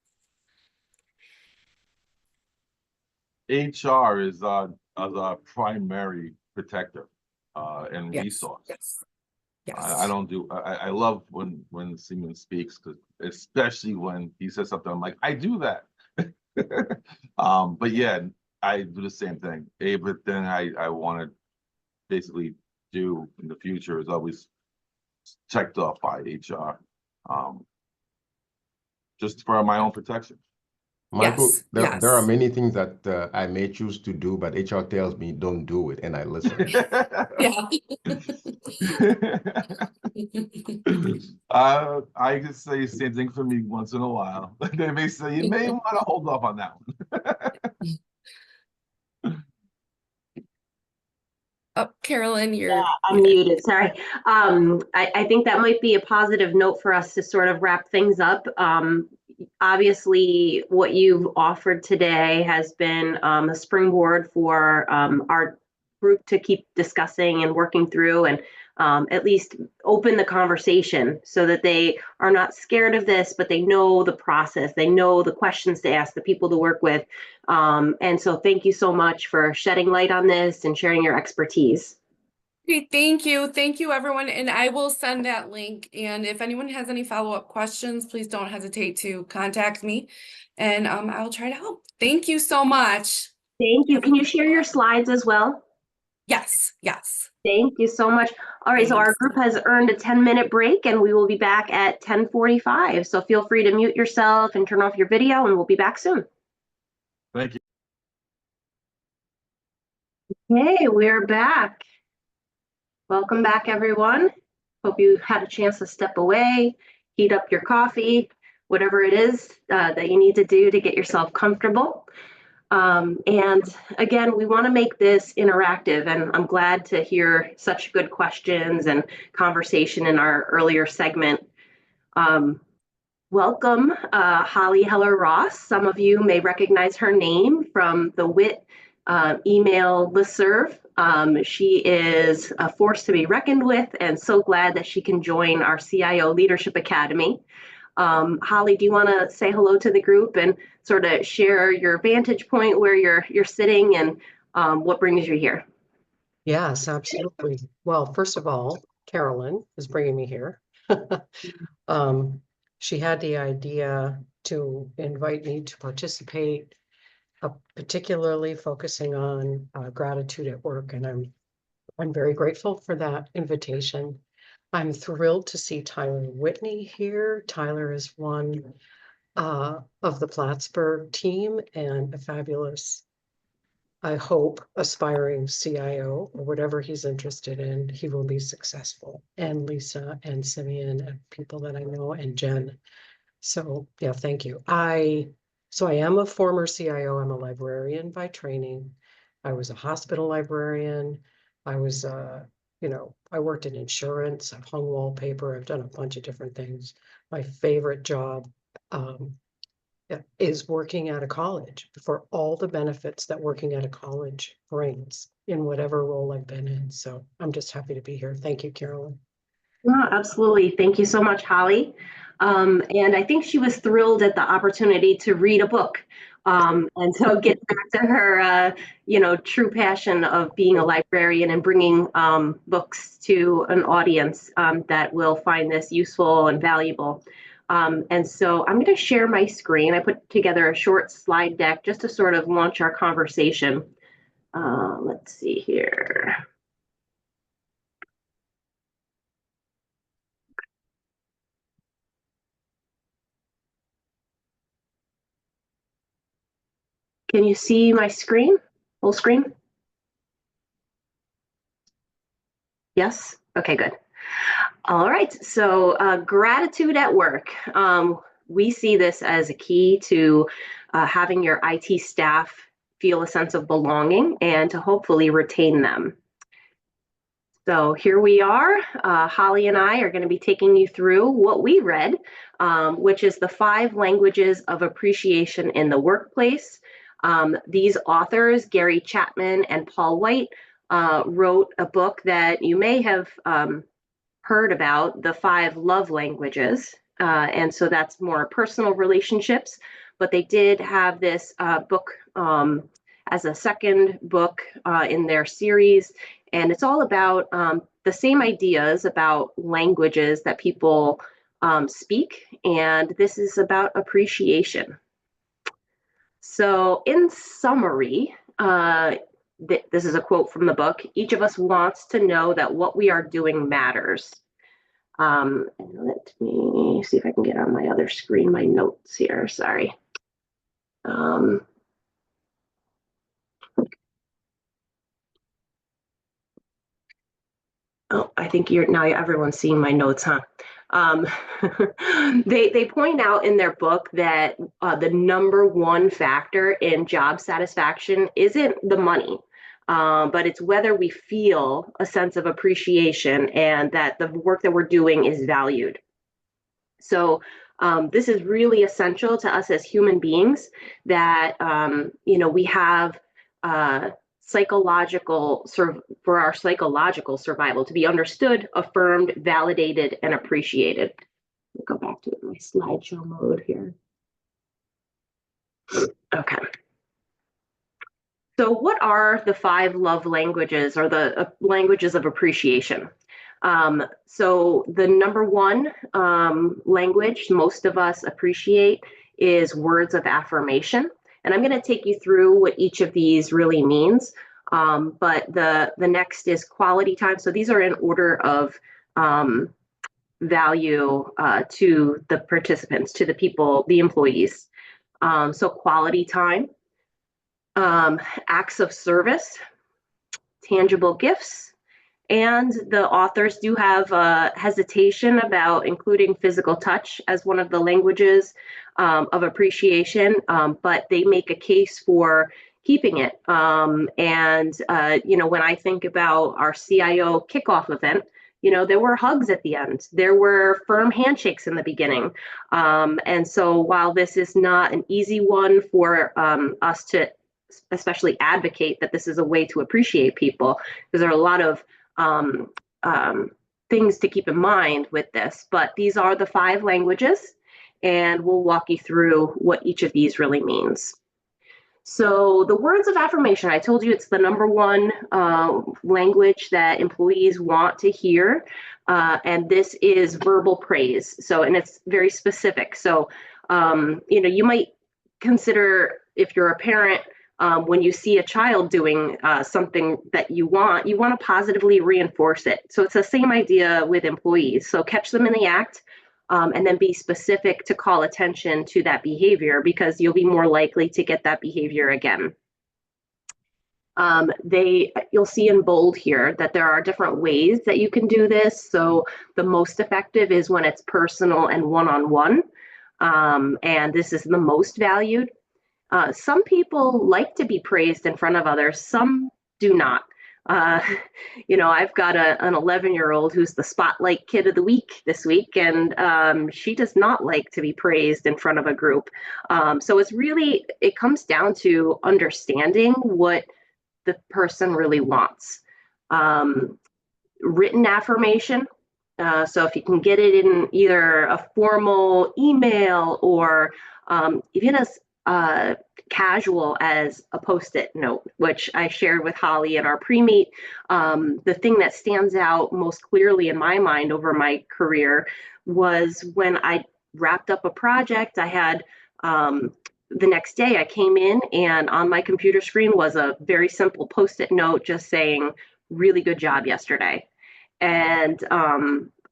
[SPEAKER 6] HR is a primary protector and
[SPEAKER 3] Yes,
[SPEAKER 6] resource.
[SPEAKER 3] yes,
[SPEAKER 6] I
[SPEAKER 3] yes.
[SPEAKER 6] don't do. I love when Seaman speaks, because especially when he says something, I'm like, I do that. But yeah, I do the same thing. But then I want to basically do in the future is always checked off by HR, just for my own protection.
[SPEAKER 7] Michael,
[SPEAKER 3] Yes,
[SPEAKER 7] there are
[SPEAKER 3] yes.
[SPEAKER 7] many things that I may choose to do, but HR tells me don't do it, and I listen.
[SPEAKER 3] Yeah.
[SPEAKER 6] I could say the same thing for me once in a while. They may say you may want to hold off on that one.
[SPEAKER 3] Oh, Carolyn, you're
[SPEAKER 1] I'm
[SPEAKER 3] muted.
[SPEAKER 1] muted, sorry. I think that might be a positive note for us to sort of wrap things up. Obviously, what you've offered today has been a springboard for our group to keep discussing and working through, and at least open the conversation so that they are not scared of this, but they know the process, they know the questions to ask, the people to work with. And so thank you so much for shedding light on this and sharing your expertise.
[SPEAKER 3] Okay, thank you. Thank you, everyone. And I will send that link. And if anyone has any follow-up questions, please don't hesitate to contact me, and I'll try to help. Thank you so much.
[SPEAKER 1] Thank you. Can you share your slides as well?
[SPEAKER 3] Yes, yes.
[SPEAKER 1] Thank you so much. All right, so our
[SPEAKER 3] Thanks.
[SPEAKER 1] group has earned a 10-minute break and we will be back at 10:45. So feel free to mute yourself and turn off your video and we'll be back soon.
[SPEAKER 6] Thank you.
[SPEAKER 1] Hey, we're back. Welcome back, everyone. Hope you had a chance to step away, heat up your coffee, whatever it is that you need to do to get yourself comfortable. And again, we want to make this interactive, and I'm glad to hear such good questions and conversation in our earlier segment. Welcome, Holly Heller-Ross. Some of you may recognize her name from the WIT email listserv. She is a force to be reckoned with, and so glad that she can join our CIO Leadership Academy. Holly, do you want to say hello to the group and sort of share your vantage point where you're sitting and what brings you here?
[SPEAKER 8] Yes, absolutely. Well, first of all, Carolyn is bringing me here. She had the idea to invite me to participate, particularly focusing on gratitude at work, and I'm very grateful for that invitation. I'm thrilled to see Tyler Whitney here. Tyler is one of the Plattsburgh team and a fabulous, I hope, aspiring CIO or whatever he's interested in, he will be successful. And Lisa and Simeon and people that I know and Jen. So yeah, thank you. So I am a former CIO. I'm a librarian by training. I was a hospital librarian. I was, I worked in insurance. I've hung wallpaper. I've done a bunch of different things. My favorite job is working at a college for all the benefits that working at a college brings in whatever role I've been in. So I'm just happy to be here. Thank you, Carolyn.
[SPEAKER 1] No, absolutely. Thank you so much, Holly. And I think she was thrilled at the opportunity to read a book. And so get back to her, true passion of being a librarian and bringing books to an audience that will find this useful and valuable. And so I'm going to share my screen. I put together a short slide deck just to sort of launch our conversation. Let's see here. Can you see my screen? Full screen? Yes? Okay, good. All right, so gratitude at work. We see this as a key to having your IT staff feel a sense of belonging and to hopefully retain them. So here we are. Holly and I are going to be taking you through what we read, which is the 5 languages of appreciation in the workplace. These authors, Gary Chapman and Paul White, wrote a book that you may have heard about, the 5 love languages. And so that's more personal relationships. But they did have this book as a second book in their series. And it's all about the same ideas about languages that people speak. And this is about appreciation. So in summary, this is a quote from the book, each of us wants to know that what we are doing matters. And let me see if I can get on my other screen, my notes here, sorry. Oh, I think now everyone's seeing my notes, huh? They point out in their book that the number one factor in job satisfaction isn't the money, but it's whether we feel a sense of appreciation and that the work that we're doing is valued. So this is really essential to us as human beings that, we have for our psychological survival to be understood, affirmed, validated, and appreciated. Go back to my slideshow mode here. Okay. So what are the 5 love languages or the languages of appreciation? So the number one language most of us appreciate is words of affirmation. And I'm going to take you through what each of these really means. But the next is quality time. So these are in order of value to the participants, to the people, the employees. So quality time, acts of service, tangible gifts, and the authors do have hesitation about including physical touch as one of the languages of appreciation, but they make a case for keeping it. When I think about our CIO kickoff event, there were hugs at the end. There were firm handshakes in the beginning. And so while this is not an easy one for us to especially advocate that this is a way to appreciate people, because there are a lot of things to keep in mind with this, but these are the 5 languages, and we'll walk you through what each of these really means. So the words of affirmation, I told you it's the number one language that employees want to hear, and this is verbal praise. So, and it's very specific. So, you might consider, if you're a parent, when you see a child doing something that you want to positively reinforce it. So it's the same idea with employees. So catch them in the act, and then be specific to call attention to that behavior, because you'll be more likely to get that behavior again. You'll see in bold here that there are different ways that you can do this. So the most effective is when it's personal and one-on-one, and this is the most valued. Some people like to be praised in front of others, some do not. I've got an 11-year-old who's the spotlight kid of the week this week, and she does not like to be praised in front of a group. So it comes down to understanding what the person really wants. Written affirmation. So if you can get it in either a formal email or even as casual as a Post-it note, which I shared with Holly in our pre-meet. The thing that stands out most clearly in my mind over my career was when I wrapped up a project. I had the next day I came in, and on my computer screen was a very simple Post-it note just saying, "Really good job yesterday." And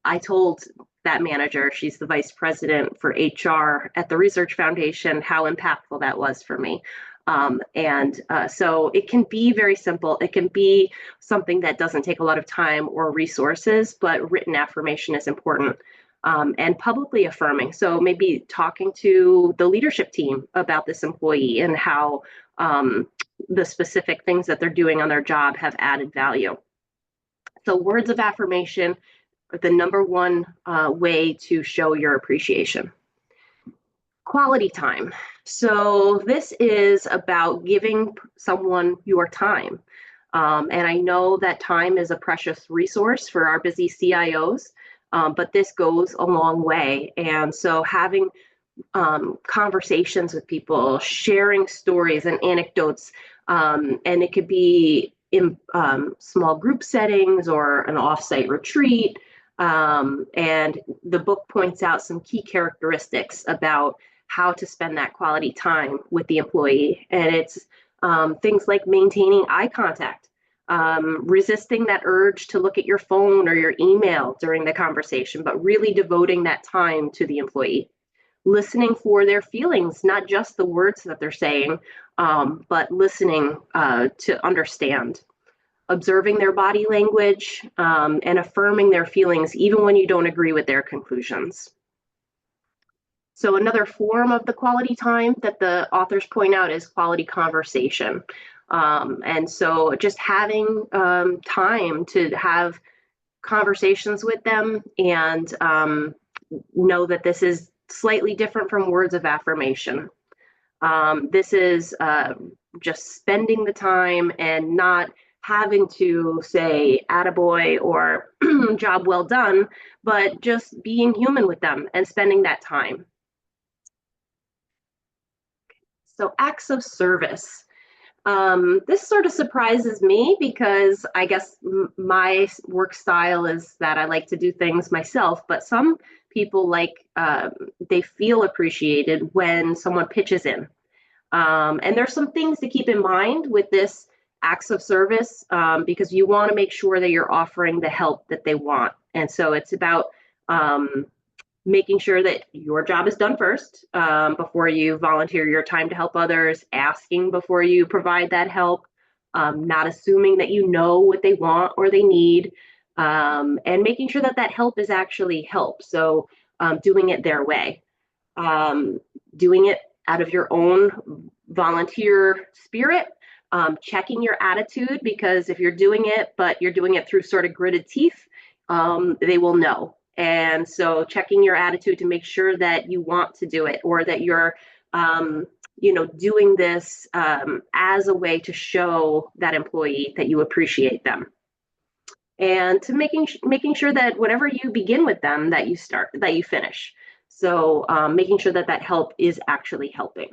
[SPEAKER 1] I told that manager, she's the vice president for HR at the Research Foundation, how impactful that was for me. So it can be very simple. It can be something that doesn't take a lot of time or resources, but written affirmation is important. And publicly affirming. So maybe talking to the leadership team about this employee and how the specific things that they're doing on their job have added value. So words of affirmation are the number one way to show your appreciation. Quality time. So this is about giving someone your time. And I know that time is a precious resource for our busy CIOs, but this goes a long way. And so having conversations with people, sharing stories and anecdotes, and it could be in small group settings or an offsite retreat. And the book points out some key characteristics about how to spend that quality time with the employee. And it's things like maintaining eye contact, resisting that urge to look at your phone or your email during the conversation, but really devoting that time to the employee. Listening for their feelings, not just the words that they're saying, but listening to understand. Observing their body language, and affirming their feelings even when you don't agree with their conclusions. So another form of the quality time that the authors point out is quality conversation. And so just having time to have conversations with them and know that this is slightly different from words of affirmation. This is just spending the time and not having to say attaboy or job well done, but just being human with them and spending that time. So acts of service. This sort of surprises me because I guess my work style is that I like to do things myself, but some people they feel appreciated when someone pitches in. And there's some things to keep in mind with this acts of service, because you want to make sure that you're offering the help that they want. And so it's about making sure that your job is done first, before you volunteer your time to help others, asking before you provide that help, not assuming that you know what they want or they need, and making sure that that help is actually help. So doing it their way, doing it out of your own volunteer spirit, checking your attitude, because if you're doing it, but you're doing it through sort of gritted teeth, they will know. And so checking your attitude to make sure that you want to do it, or that you're, doing this as a way to show that employee that you appreciate them. And to making sure that whatever you begin with them, that you finish. So making sure that that help is actually helping.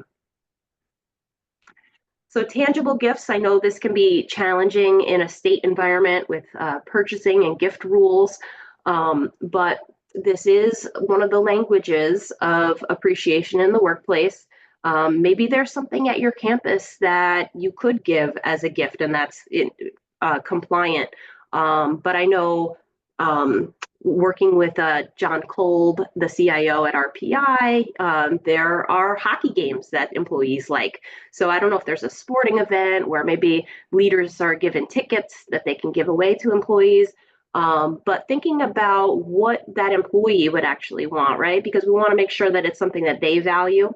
[SPEAKER 1] So tangible gifts, I know this can be challenging in a state environment with purchasing and gift rules, but this is one of the languages of appreciation in the workplace. Maybe there's something at your campus that you could give as a gift, and that's compliant. But I know, working with John Kolb, the CIO at RPI, there are hockey games that employees like. So I don't know if there's a sporting event where maybe leaders are given tickets that they can give away to employees. But thinking about what that employee would actually want, right? Because we want to make sure that it's something that they value.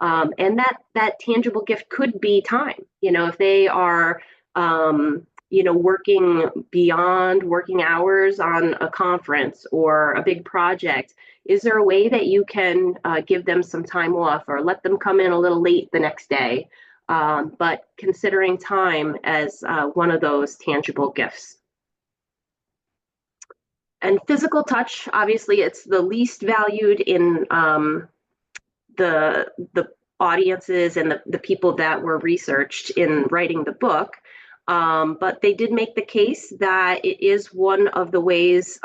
[SPEAKER 1] And that tangible gift could be time. If they are, working beyond working hours on a conference or a big project, is there a way that you can give them some time off, or let them come in a little late the next day? But considering time as one of those tangible gifts. And physical touch, obviously, it's the least valued in the audiences and the people that were researched in writing the book. But they did make the case that it is one of the ways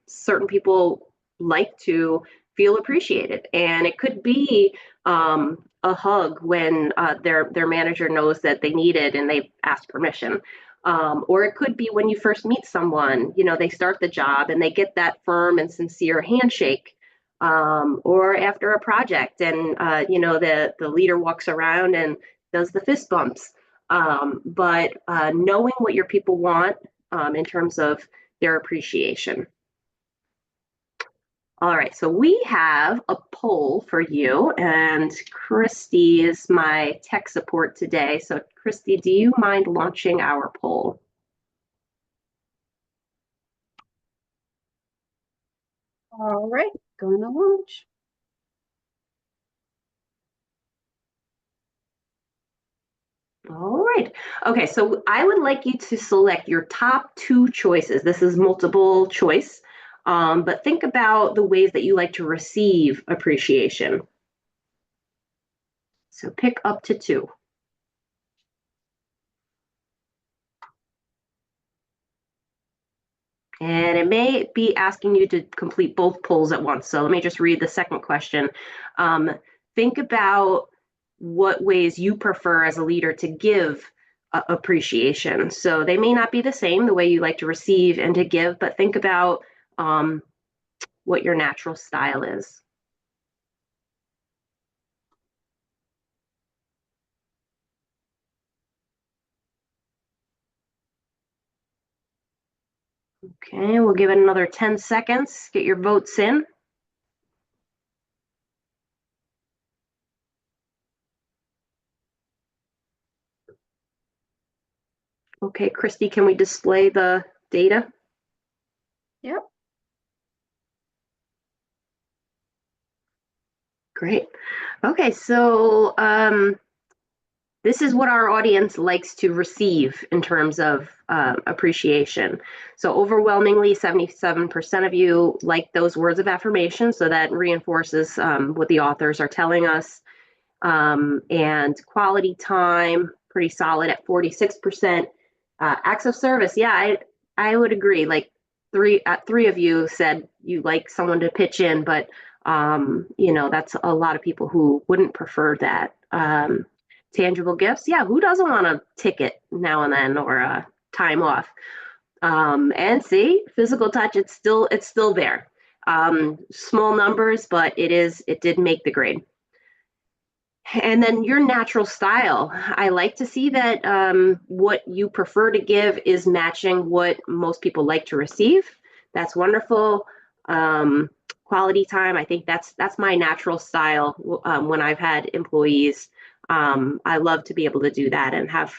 [SPEAKER 1] certain people like to feel appreciated. And it could be a hug when their manager knows that they need it and they ask permission. Or it could be when you first meet someone, they start the job and they get that firm and sincere handshake. Or after a project and, the leader walks around and does the fist bumps. But knowing what your people want in terms of their appreciation. All right, so we have a poll for you, and Christy is my tech support today. So Christy, do you mind launching our poll?
[SPEAKER 2] All right, going to launch.
[SPEAKER 1] All right. Okay, so I would like you to select your top 2 choices. This is multiple choice, but think about the ways that you like to receive appreciation. So pick up to 2. And it may be asking you to complete both polls at once. So let me just read the second question. Think about what ways you prefer as a leader to give appreciation. So they may not be the same, the way you like to receive and to give, but think about what your natural style is. Okay, we'll give it another 10 seconds. Get your votes in. Okay, Christy, can we display the data?
[SPEAKER 2] Yep.
[SPEAKER 1] Great. Okay, so this is what our audience likes to receive in terms of appreciation. So overwhelmingly, 77% of you like those words of affirmation. So that reinforces what the authors are telling us. And quality time, pretty solid at 46%. Acts of service, yeah, I would agree. Like three of you said you like someone to pitch in, but that's a lot of people who wouldn't prefer that. Tangible gifts. Yeah, who doesn't want a ticket now and then or a time off? And see, physical touch, it's still there. Small numbers, but it did make the grade. And then your natural style. I like to see that what you prefer to give is matching what most people like to receive. That's wonderful. Quality time. I think that's my natural style when I've had employees. I love to be able to do that and have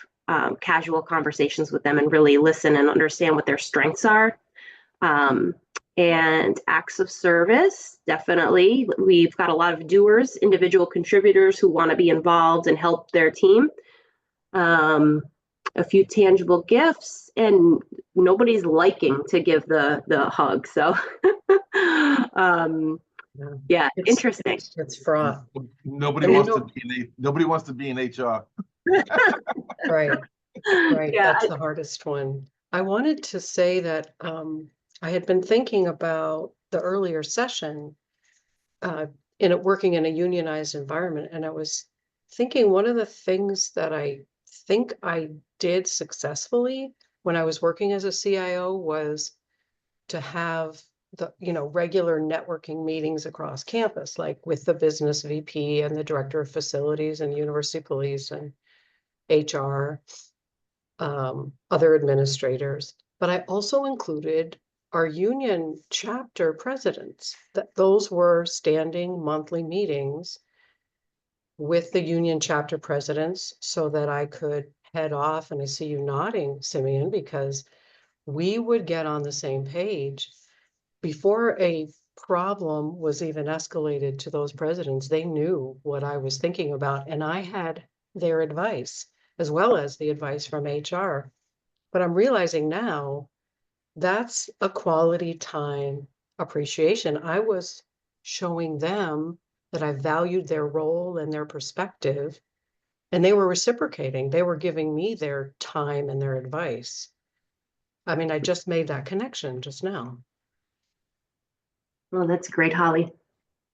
[SPEAKER 1] casual conversations with them and really listen and understand what their strengths are. And acts of service, definitely. We've got a lot of doers, individual contributors who want to be involved and help their team. A few tangible gifts, and nobody's liking to give the hug. So, yeah, interesting.
[SPEAKER 8] It's fraught.
[SPEAKER 6] Nobody
[SPEAKER 8] And you
[SPEAKER 6] wants to
[SPEAKER 8] know-
[SPEAKER 6] nobody wants to be in HR.
[SPEAKER 8] Right, right.
[SPEAKER 1] Yeah,
[SPEAKER 8] That's the hardest one. I wanted to say that I had been thinking about the earlier session working in a unionized environment, and I was thinking one of the things that I think I did successfully when I was working as a CIO was to have the, regular networking meetings across campus, like with the business VP and the director of facilities and university police and HR, other administrators. But I also included our union chapter presidents, that those were standing monthly meetings with the union chapter presidents so that I could head off, and I see you nodding, Simeon, because we would get on the same page. Before a problem was even escalated to those presidents, they knew what I was thinking about, and I had their advice as well as the advice from HR. But I'm realizing now that's a quality time appreciation. I was showing them that I valued their role and their perspective, and they were reciprocating. They were giving me their time and their advice. I mean, I just made that connection just now.
[SPEAKER 1] well, that's great, Holly.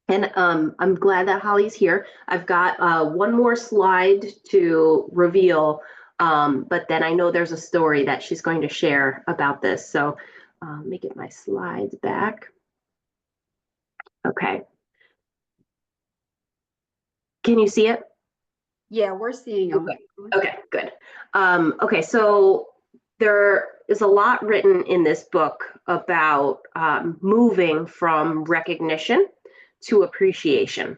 [SPEAKER 1] And I'm glad that Holly's here. I've got one more slide to reveal, but then I know there's a story that she's going to share about this. So let me get my slides back. Okay. Can you see it?
[SPEAKER 2] Yeah, we're seeing them.
[SPEAKER 1] Okay, good. Okay, so there is a lot written in this book about moving from recognition to appreciation.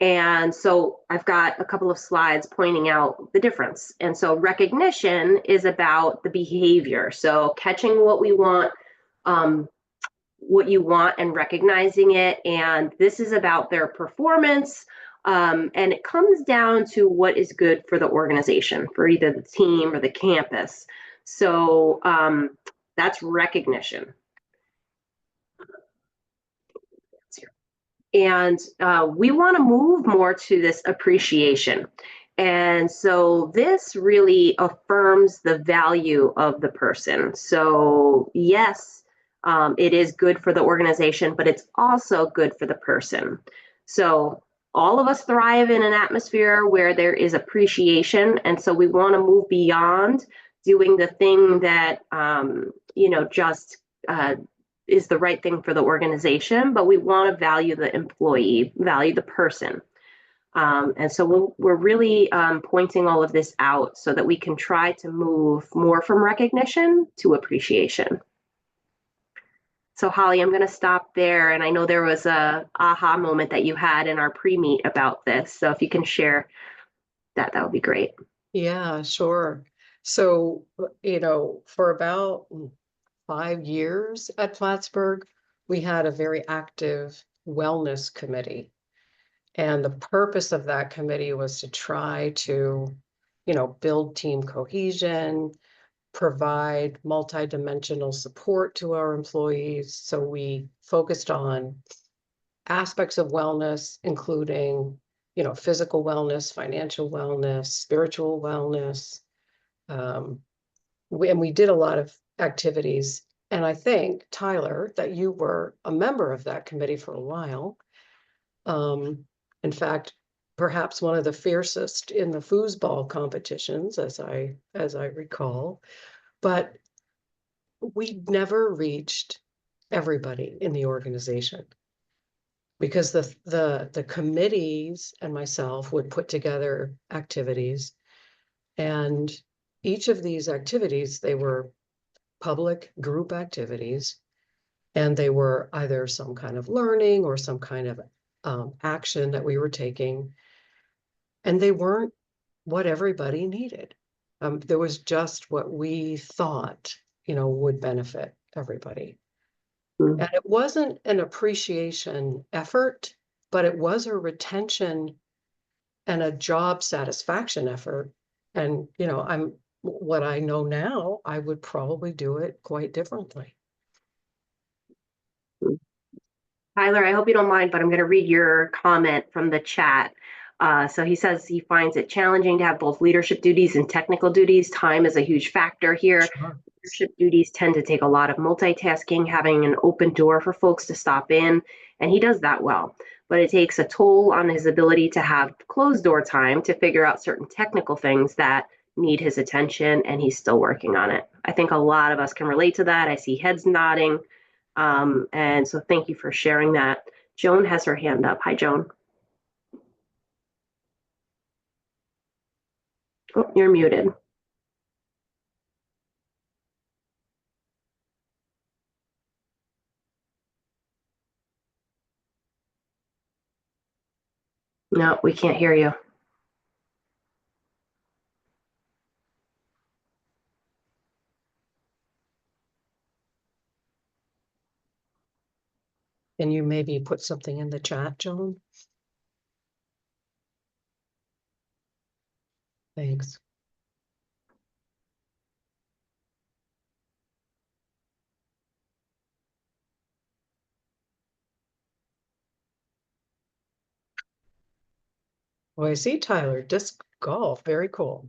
[SPEAKER 1] And so I've got a couple of slides pointing out the difference. And so recognition is about the behavior. So catching what we want, what you want and recognizing it. And this is about their performance. And it comes down to what is good for the organization, for either the team or the campus. So that's recognition. And we want to move more to this appreciation. And so this really affirms the value of the person. So yes, it is good for the organization, but it's also good for the person. So all of us thrive in an atmosphere where there is appreciation. And so we want to move beyond doing the thing that, just is the right thing for the organization, but we want to value the employee, value the person. And so we're really pointing all of this out so that we can try to move more from recognition to appreciation. So Holly, I'm going to stop there. And I know there was a aha moment that you had in our pre-meet about this. So if you can share that, that would be great.
[SPEAKER 8] Yeah, sure. So, for about 5 years at Plattsburgh, we had a very active wellness committee. And the purpose of that committee was to try to, build team cohesion, provide multidimensional support to our employees. So we focused on aspects of wellness, including, physical wellness, financial wellness, spiritual wellness. We did a lot of activities. And I think, Tyler, that you were a member of that committee for a while. In fact, perhaps one of the fiercest in the foosball competitions, as I recall, but we never reached everybody in the organization because the committees and myself would put together activities, and each of these activities, they were public group activities, and they were either some kind of learning or some kind of action that we were taking, and they weren't what everybody needed. There was just what we thought, would benefit everybody.
[SPEAKER 1] Mm.
[SPEAKER 8] And it wasn't an appreciation effort, but it was a retention and a job satisfaction effort. And, what I know now, I would probably do it quite differently.
[SPEAKER 1] Tyler, I hope you don't mind, but I'm going to read your comment from the chat. So he says he finds it challenging to have both leadership duties and technical duties. Time is a huge factor here.
[SPEAKER 8] Sure.
[SPEAKER 1] Leadership duties tend to take a lot of multitasking, having an open door for folks to stop in, and he does that well. But it takes a toll on his ability to have closed door time to figure out certain technical things that need his attention, and he's still working on it. I think a lot of us can relate to that. I see heads nodding. And so thank you for sharing that. Joan has her hand up. Hi, Joan. Oh, you're muted. No, we can't hear you.
[SPEAKER 8] Can you maybe put something in the chat, Joan? Thanks. Oh, I see, Tyler, disc golf, very cool.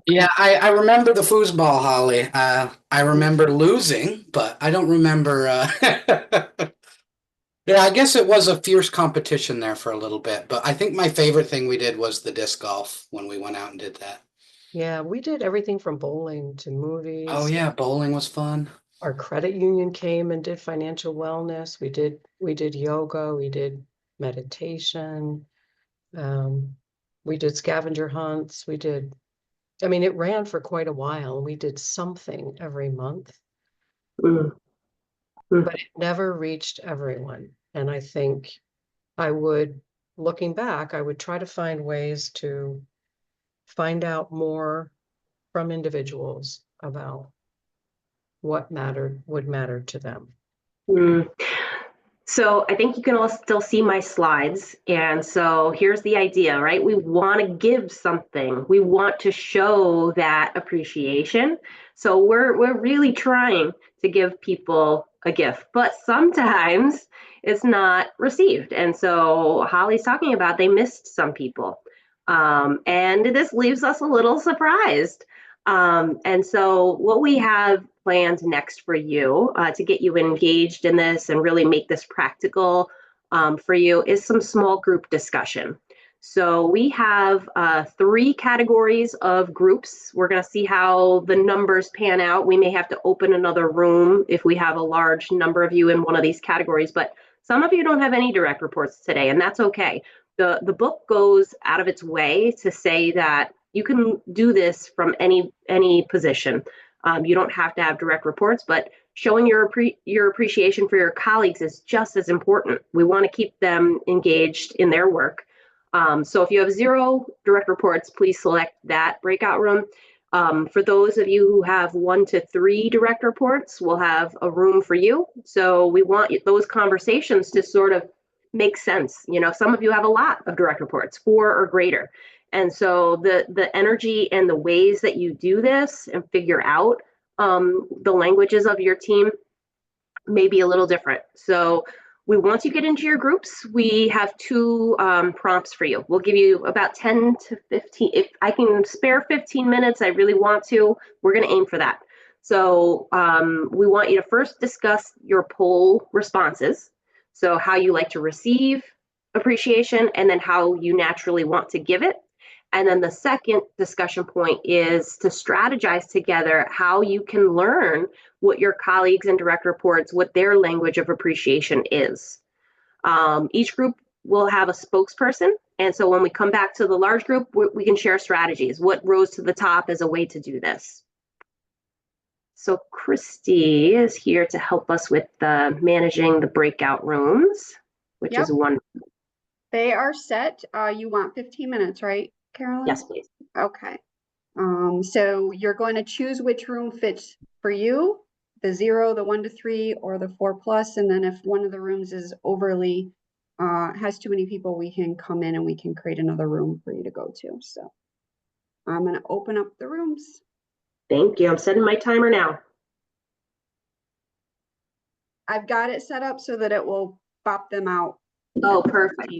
[SPEAKER 9] Yeah, I remember the foosball, Holly. I remember losing, but I don't remember. Yeah, I guess it was a fierce competition there for a little bit, but I think my favorite thing we did was the disc golf when we went out and did that.
[SPEAKER 8] Yeah, we did everything from bowling to movies.
[SPEAKER 9] Oh yeah, bowling was fun.
[SPEAKER 8] Our credit union came and did financial wellness. We did yoga, we did meditation. We did scavenger hunts. It ran for quite a while. We did something every month,
[SPEAKER 1] Mm.
[SPEAKER 8] but it never reached everyone. And I think looking back, I would try to find ways to find out more from individuals about what would matter to them.
[SPEAKER 1] Mm. So I think you can all still see my slides. And so here's the idea, right? We want to give something. We want to show that appreciation. So we're really trying to give people a gift, but sometimes it's not received. And so Holly's talking about they missed some people. And this leaves us a little surprised. And so what we have planned next for you to get you engaged in this and really make this practical for you is some small group discussion. So we have 3 categories of groups. We're going to see how the numbers pan out. We may have to open another room if we have a large number of you in one of these categories, but some of you don't have any direct reports today, and that's okay. The book goes out of its way to say that you can do this from any position. You don't have to have direct reports, but showing your appreciation for your colleagues is just as important. We want to keep them engaged in their work. So if you have 0 direct reports, please select that breakout room. For those of you who have 1 to 3 direct reports, we'll have a room for you. So we want those conversations to sort of make sense. Some of you have a lot of direct reports, 4 or greater. And so the energy and the ways that you do this and figure out the languages of your team may be a little different. So once you get into your groups, we have 2 prompts for you. We'll give you about 10 to 15. If I can spare 15 minutes, I really want to. We're going to aim for that. So we want you to first discuss your poll responses. So how you like to receive appreciation, and then how you naturally want to give it. And then the second discussion point is to strategize together how you can learn what your colleagues and direct reports, what their language of appreciation is. Each group will have a spokesperson. And so when we come back to the large group, we can share strategies. What rose to the top as a way to do this? So Christy is here to help us with managing the breakout rooms, which
[SPEAKER 2] Yep.
[SPEAKER 1] is one.
[SPEAKER 2] They are set. You want 15 minutes, right, Carolyn?
[SPEAKER 1] Yes, please.
[SPEAKER 2] Okay. So you're going to choose which room fits for you, the 0, the 1 to 3, or the 4+. And then if one of the rooms is overly, has too many people, we can come in and we can create another room for you to go to. So I'm going to open up the rooms.
[SPEAKER 1] Thank you. I'm setting my timer now.
[SPEAKER 2] I've got it set up so that it will pop them out.
[SPEAKER 1] Oh, perfect.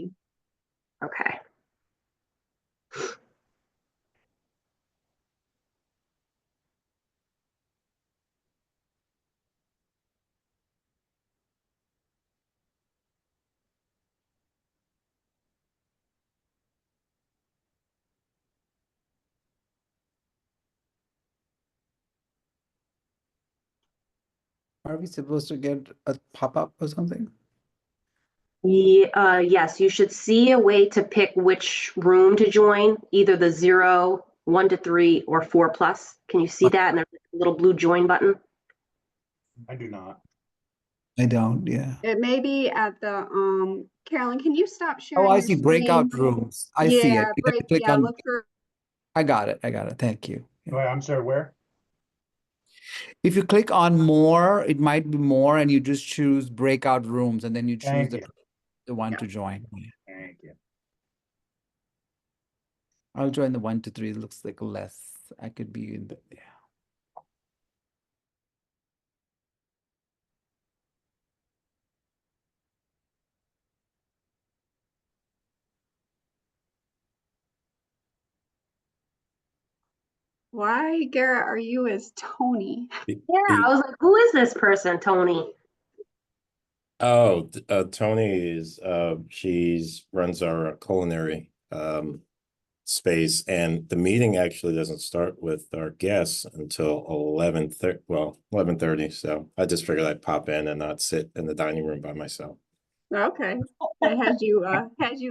[SPEAKER 1] Okay.
[SPEAKER 10] Are we supposed to get a pop-up or something?
[SPEAKER 1] Yes, you should see a way to pick which room to join, either the 0, 1 to 3, or 4+. Can you see that? And there's a little blue join button.
[SPEAKER 11] I do not.
[SPEAKER 10] I don't, yeah.
[SPEAKER 2] It may be at the, Carolyn, can you stop sharing?
[SPEAKER 10] Oh, I
[SPEAKER 2] your
[SPEAKER 10] see
[SPEAKER 2] screen?
[SPEAKER 10] breakout rooms. I see it.
[SPEAKER 2] Yeah,
[SPEAKER 10] You have to click
[SPEAKER 2] yeah,
[SPEAKER 10] on,
[SPEAKER 2] look for.
[SPEAKER 10] I got it. Thank you. Yeah.
[SPEAKER 11] Wait, I'm sorry, where?
[SPEAKER 10] If you click on more, it might be more, and you just choose breakout rooms, and then you choose
[SPEAKER 11] Thank
[SPEAKER 10] the,
[SPEAKER 11] you.
[SPEAKER 10] the one
[SPEAKER 2] Yeah.
[SPEAKER 10] to join. Yeah.
[SPEAKER 11] Thank you.
[SPEAKER 10] I'll join the 1 to 3. It looks like less. I could be in the, yeah.
[SPEAKER 2] Why, Garrett, are you as Tony?
[SPEAKER 1] Yeah, I was like, who is this person, Tony?
[SPEAKER 5] Oh, Tony is she's runs our culinary space, and the meeting actually doesn't start with our guests until 11:30. Well, 11:30. So I just figured I'd pop in and not sit in the dining room by myself.
[SPEAKER 2] Okay, it has you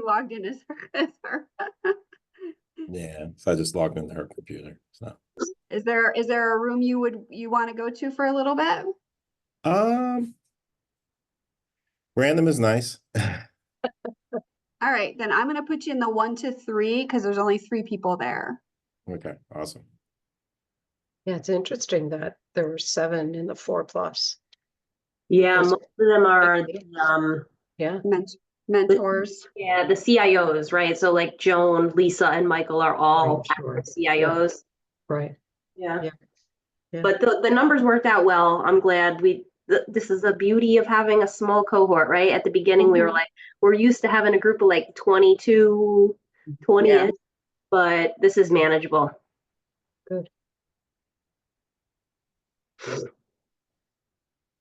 [SPEAKER 2] logged in as her.
[SPEAKER 5] Yeah, so I just logged into her computer. So
[SPEAKER 2] Is there a room you want to go to for a little bit?
[SPEAKER 5] random is nice.
[SPEAKER 2] All right, then I'm gonna put you in the 1 to 3 because there's only 3 people there.
[SPEAKER 5] Okay, awesome.
[SPEAKER 8] Yeah, it's interesting that there were 7 in the 4+.
[SPEAKER 1] Yeah,
[SPEAKER 8] Yes.
[SPEAKER 1] most of them are
[SPEAKER 8] Yeah.
[SPEAKER 2] Mentors.
[SPEAKER 1] yeah, the CIOs, right? So like Joan, Lisa, and Michael are all
[SPEAKER 8] Right, sure.
[SPEAKER 1] active CIOs.
[SPEAKER 8] Right.
[SPEAKER 1] Yeah.
[SPEAKER 8] Yeah.
[SPEAKER 1] But the numbers worked out well. I'm glad this is the beauty of having a small cohort, right? At the beginning, we were
[SPEAKER 8] Mhm.
[SPEAKER 1] like, we're used to having a group of like 22, 20,
[SPEAKER 2] Yeah.
[SPEAKER 1] but this is manageable.
[SPEAKER 8] Good.
[SPEAKER 1] How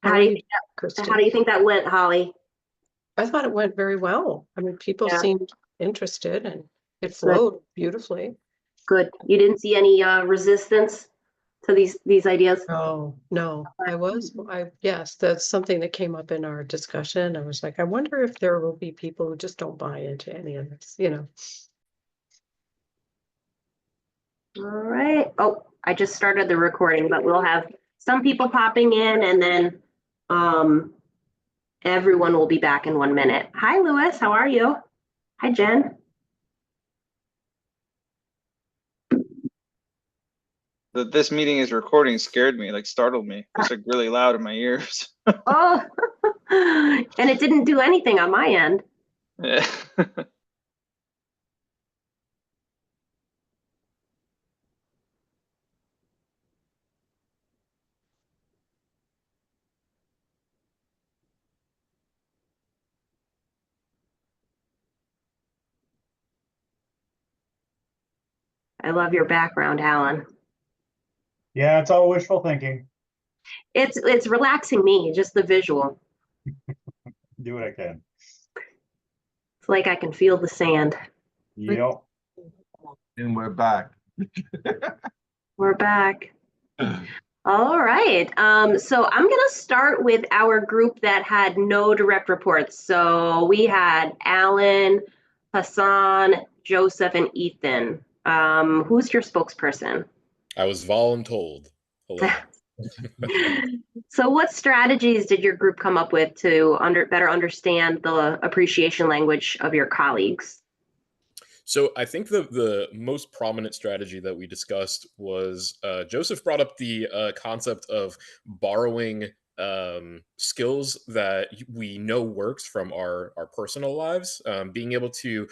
[SPEAKER 8] How
[SPEAKER 1] do
[SPEAKER 8] are
[SPEAKER 1] you
[SPEAKER 8] you,
[SPEAKER 1] think
[SPEAKER 8] Christy?
[SPEAKER 1] how do you think that went, Holly?
[SPEAKER 8] I thought it went very well. I mean, people
[SPEAKER 1] Yeah.
[SPEAKER 8] seemed interested and it flowed beautifully.
[SPEAKER 1] Good. You didn't see any resistance to these ideas?
[SPEAKER 8] Oh, no, yes, that's something that came up in our discussion. I was like, I wonder if there will be people who just don't buy into any of this,
[SPEAKER 1] All right. Oh, I just started the recording, but we'll have some people popping in, and then everyone will be back in 1 minute. Hi, Louis. How are you? Hi, Jen.
[SPEAKER 4] That this meeting is recording scared me, like startled me. It's like really loud in my ears.
[SPEAKER 1] Oh, and it didn't do anything on my end.
[SPEAKER 4] Yeah.
[SPEAKER 1] I love your background, Alan.
[SPEAKER 11] Yeah, it's all wishful thinking.
[SPEAKER 1] It's relaxing me, just the visual.
[SPEAKER 11] Do what I can.
[SPEAKER 1] It's like I can feel the sand.
[SPEAKER 11] Yep.
[SPEAKER 6] And we're back.
[SPEAKER 1] We're back. All right. So I'm going to start with our group that had no direct reports. So we had Alan, Hassan, Joseph, and Ethan. Who's your spokesperson?
[SPEAKER 12] I was voluntold. Hello.
[SPEAKER 1] So what strategies did your group come up with to better understand the appreciation language of your colleagues?
[SPEAKER 12] So I think the most prominent strategy that we discussed was Joseph brought up the concept of borrowing skills that we know works from our personal lives, being able to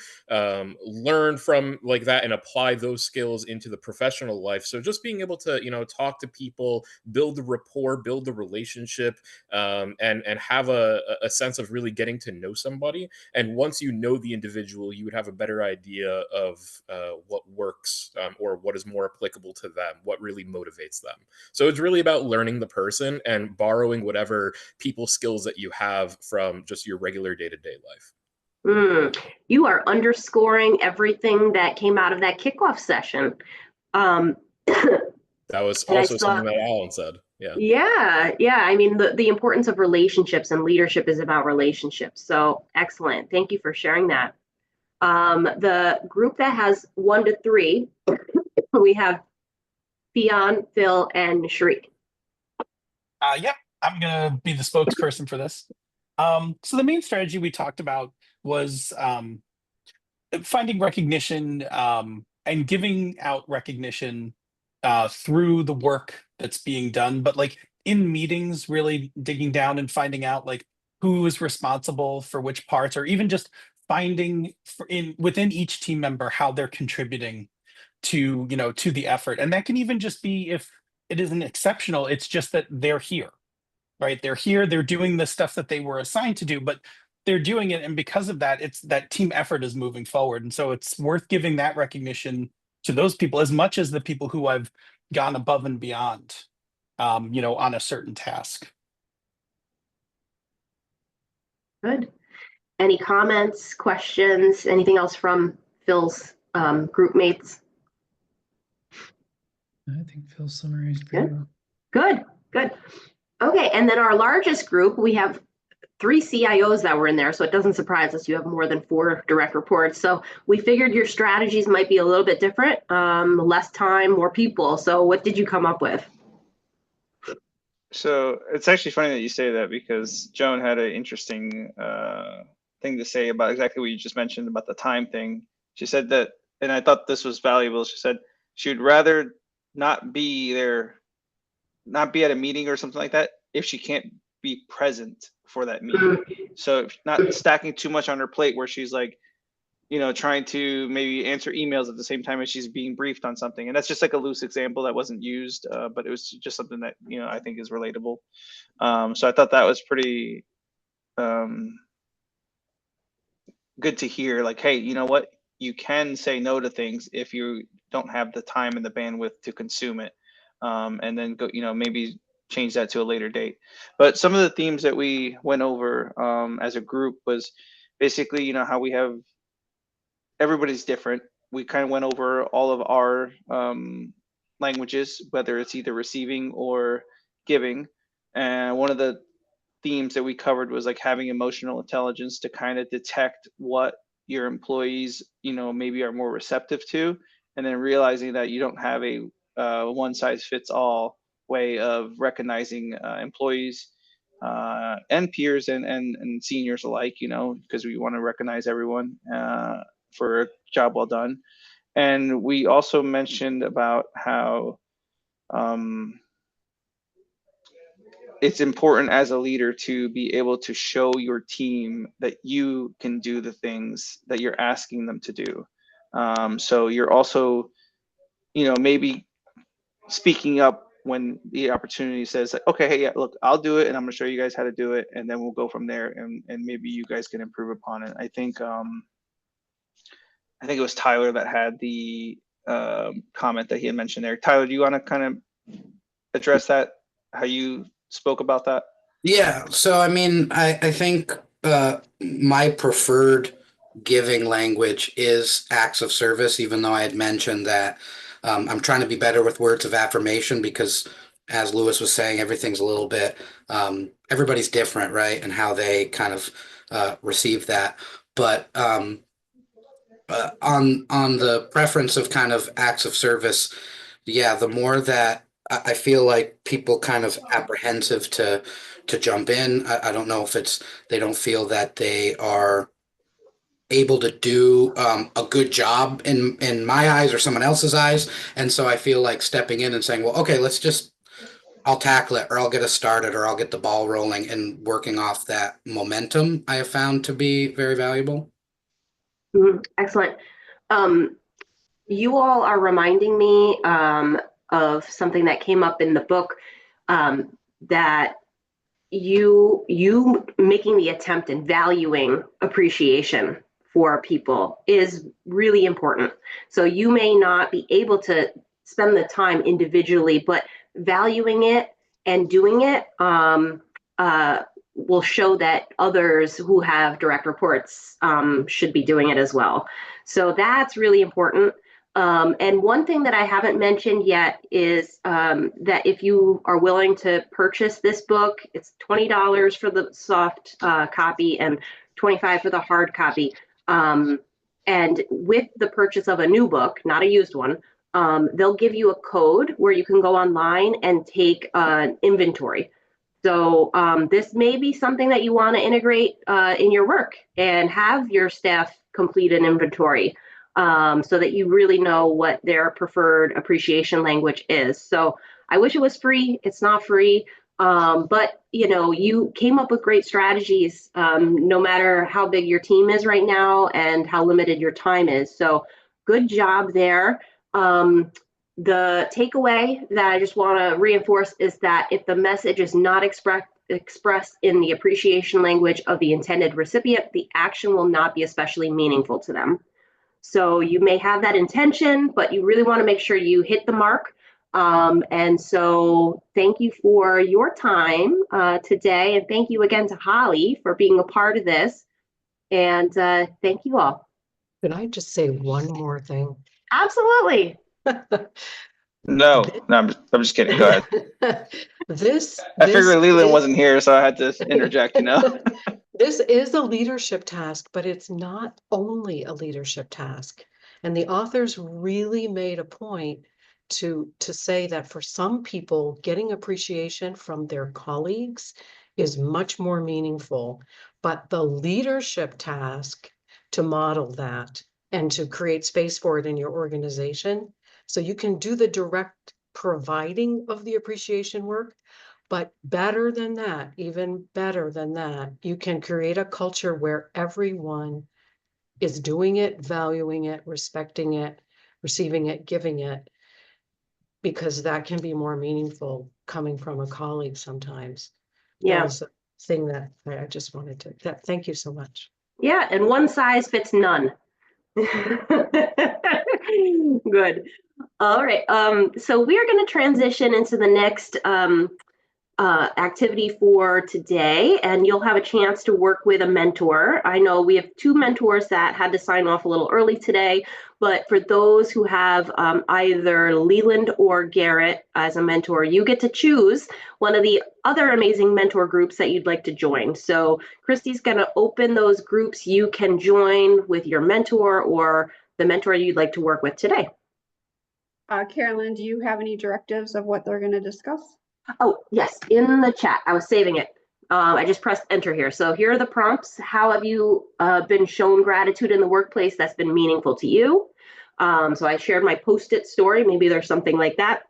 [SPEAKER 12] learn from like that and apply those skills into the professional life. So just being able to talk to people, build the rapport, build the relationship, and have a sense of really getting to know somebody. And once you know the individual, you would have a better idea of what works, or what is more applicable to them, what really motivates them. So it's really about learning the person and borrowing whatever people skills that you have from just your regular day-to-day life.
[SPEAKER 1] You are underscoring everything that came out of that kickoff session.
[SPEAKER 12] That was also something that Alan said.
[SPEAKER 1] Yeah. I mean, the importance of relationships and leadership is about relationships. So excellent. Thank you for sharing that. The group that has 1 to 3, we have Fionn, Phil, and Shariq.
[SPEAKER 13] Yep, I'm gonna be the spokesperson for this. So the main strategy we talked about was finding recognition and giving out recognition through the work that's being done, but like in meetings, really digging down and finding out like who is responsible for which parts, or even just finding within each team member how they're contributing to to the effort. And that can even just be if it isn't exceptional, it's just that they're here, right? They're here, they're doing the stuff that they were assigned to do, but they're doing it, and because of that, it's that team effort is moving forward. And so it's worth giving that recognition to those people as much as the people who have gone above and beyond on a certain task.
[SPEAKER 1] Good. Any comments, questions, anything else from Phil's group mates?
[SPEAKER 14] I think Phil's summarized pretty well.
[SPEAKER 1] Good. Okay, and then our largest group, we have 3 CIOs that were in there, so it doesn't surprise us you have more than 4 direct reports. So we figured your strategies might be a little bit different, less time, more people. So what did you come up with?
[SPEAKER 4] So it's actually funny that you say that, because Joan had an interesting thing to say about exactly what you just mentioned about the time thing. She said that, and I thought this was valuable. She said she would rather not be there, not be at a meeting or something like that, if she can't be present for that meeting. So not stacking too much on her plate where she's like, trying to maybe answer emails at the same time as she's being briefed on something. And that's just like a loose example that wasn't used, but it was just something that, I think is relatable. So I thought that was pretty good to hear. Like, hey, you know what? You can say no to things if you don't have the time and the bandwidth to consume it. And then go, maybe change that to a later date. But some of the themes that we went over as a group was basically, how we have, everybody's different. We kind of went over all of our languages, whether it's either receiving or giving. And one of the themes that we covered was like having emotional intelligence to kind of detect what your employees, maybe are more receptive to, and then realizing that you don't have a one size fits all way of recognizing employees and peers and seniors alike, because we want to recognize everyone for a job well done. And we also mentioned about how it's important as a leader to be able to show your team that you can do the things that you're asking them to do. So you're also, maybe speaking up when the opportunity says, okay, hey, yeah, look, I'll do it, and I'm gonna show you guys how to do it, and then we'll go from there, and maybe you guys can improve upon it. I think it was Tyler that had the comment that he had mentioned there. Tyler, do you want to kind of address that how you spoke about that?
[SPEAKER 9] Yeah, so I mean, I think my preferred giving language is acts of service, even though I had mentioned that I'm trying to be better with words of affirmation because, as Lewis was saying, everything's a little bit, everybody's different, right? And how they kind of receive that. But on the preference of kind of acts of service, yeah, the more that I feel like people kind of apprehensive to jump in. I don't know if it's they don't feel that they are able to do a good job in my eyes or someone else's eyes, and so I feel like stepping in and saying, well, okay, I'll tackle it, or I'll get us started, or I'll get the ball rolling, and working off that momentum I have found to be very valuable.
[SPEAKER 1] Excellent. You all are reminding me of something that came up in the book, that you making the attempt and valuing appreciation for people is really important. So you may not be able to spend the time individually, but valuing it and doing it will show that others who have direct reports should be doing it as well. So that's really important. And one thing that I haven't mentioned yet is that if you are willing to purchase this book, it's $20 for the soft copy and $25 for the hard copy. And with the purchase of a new book, not a used one, they'll give you a code where you can go online and take an inventory. So this may be something that you want to integrate in your work and have your staff complete an inventory. So that you really know what their preferred appreciation language is. So I wish it was free. It's not free, but you came up with great strategies, no matter how big your team is right now and how limited your time is. So good job there. The takeaway that I just want to reinforce is that if the message is not expressed in the appreciation language of the intended recipient, the action will not be especially meaningful to them. So you may have that intention, but you really want to make sure you hit the mark. And so thank you for your time today. And thank you again to Holly for being a part of this. And thank you all.
[SPEAKER 8] Can I just say one more thing?
[SPEAKER 1] Absolutely.
[SPEAKER 4] No, I'm just kidding. Go ahead. I figured Leland wasn't here, so I had to interject,
[SPEAKER 8] This is a leadership task, but it's not only a leadership task. And the authors really made a point to say that for some people, getting appreciation from their colleagues is much more meaningful. But the leadership task to model that and to create space for it in your organization, so you can do the direct providing of the appreciation work. But better than that, even better than that, you can create a culture where everyone is doing it, valuing it, respecting it, receiving it, giving it, because that can be more meaningful coming from a colleague sometimes.
[SPEAKER 1] Yeah.
[SPEAKER 8] That was a thing that I just wanted to, thank you so much.
[SPEAKER 1] Yeah, and one size fits none. Good. All right. So we are going to transition into the next activity for today, and you'll have a chance to work with a mentor. I know we have 2 mentors that had to sign off a little early today, but for those who have either Leland or Garrett as a mentor, you get to choose one of the other amazing mentor groups that you'd like to join. So Christy's going to open those groups. You can join with your mentor or the mentor you'd like to work with today.
[SPEAKER 2] Carolyn, do you have any directives of what they're going to discuss?
[SPEAKER 1] Oh, yes, in the chat. I was saving it. I just pressed enter here. So here are the prompts. How have you been shown gratitude in the workplace that's been meaningful to you? So I shared my Post-it story. Maybe there's something like that.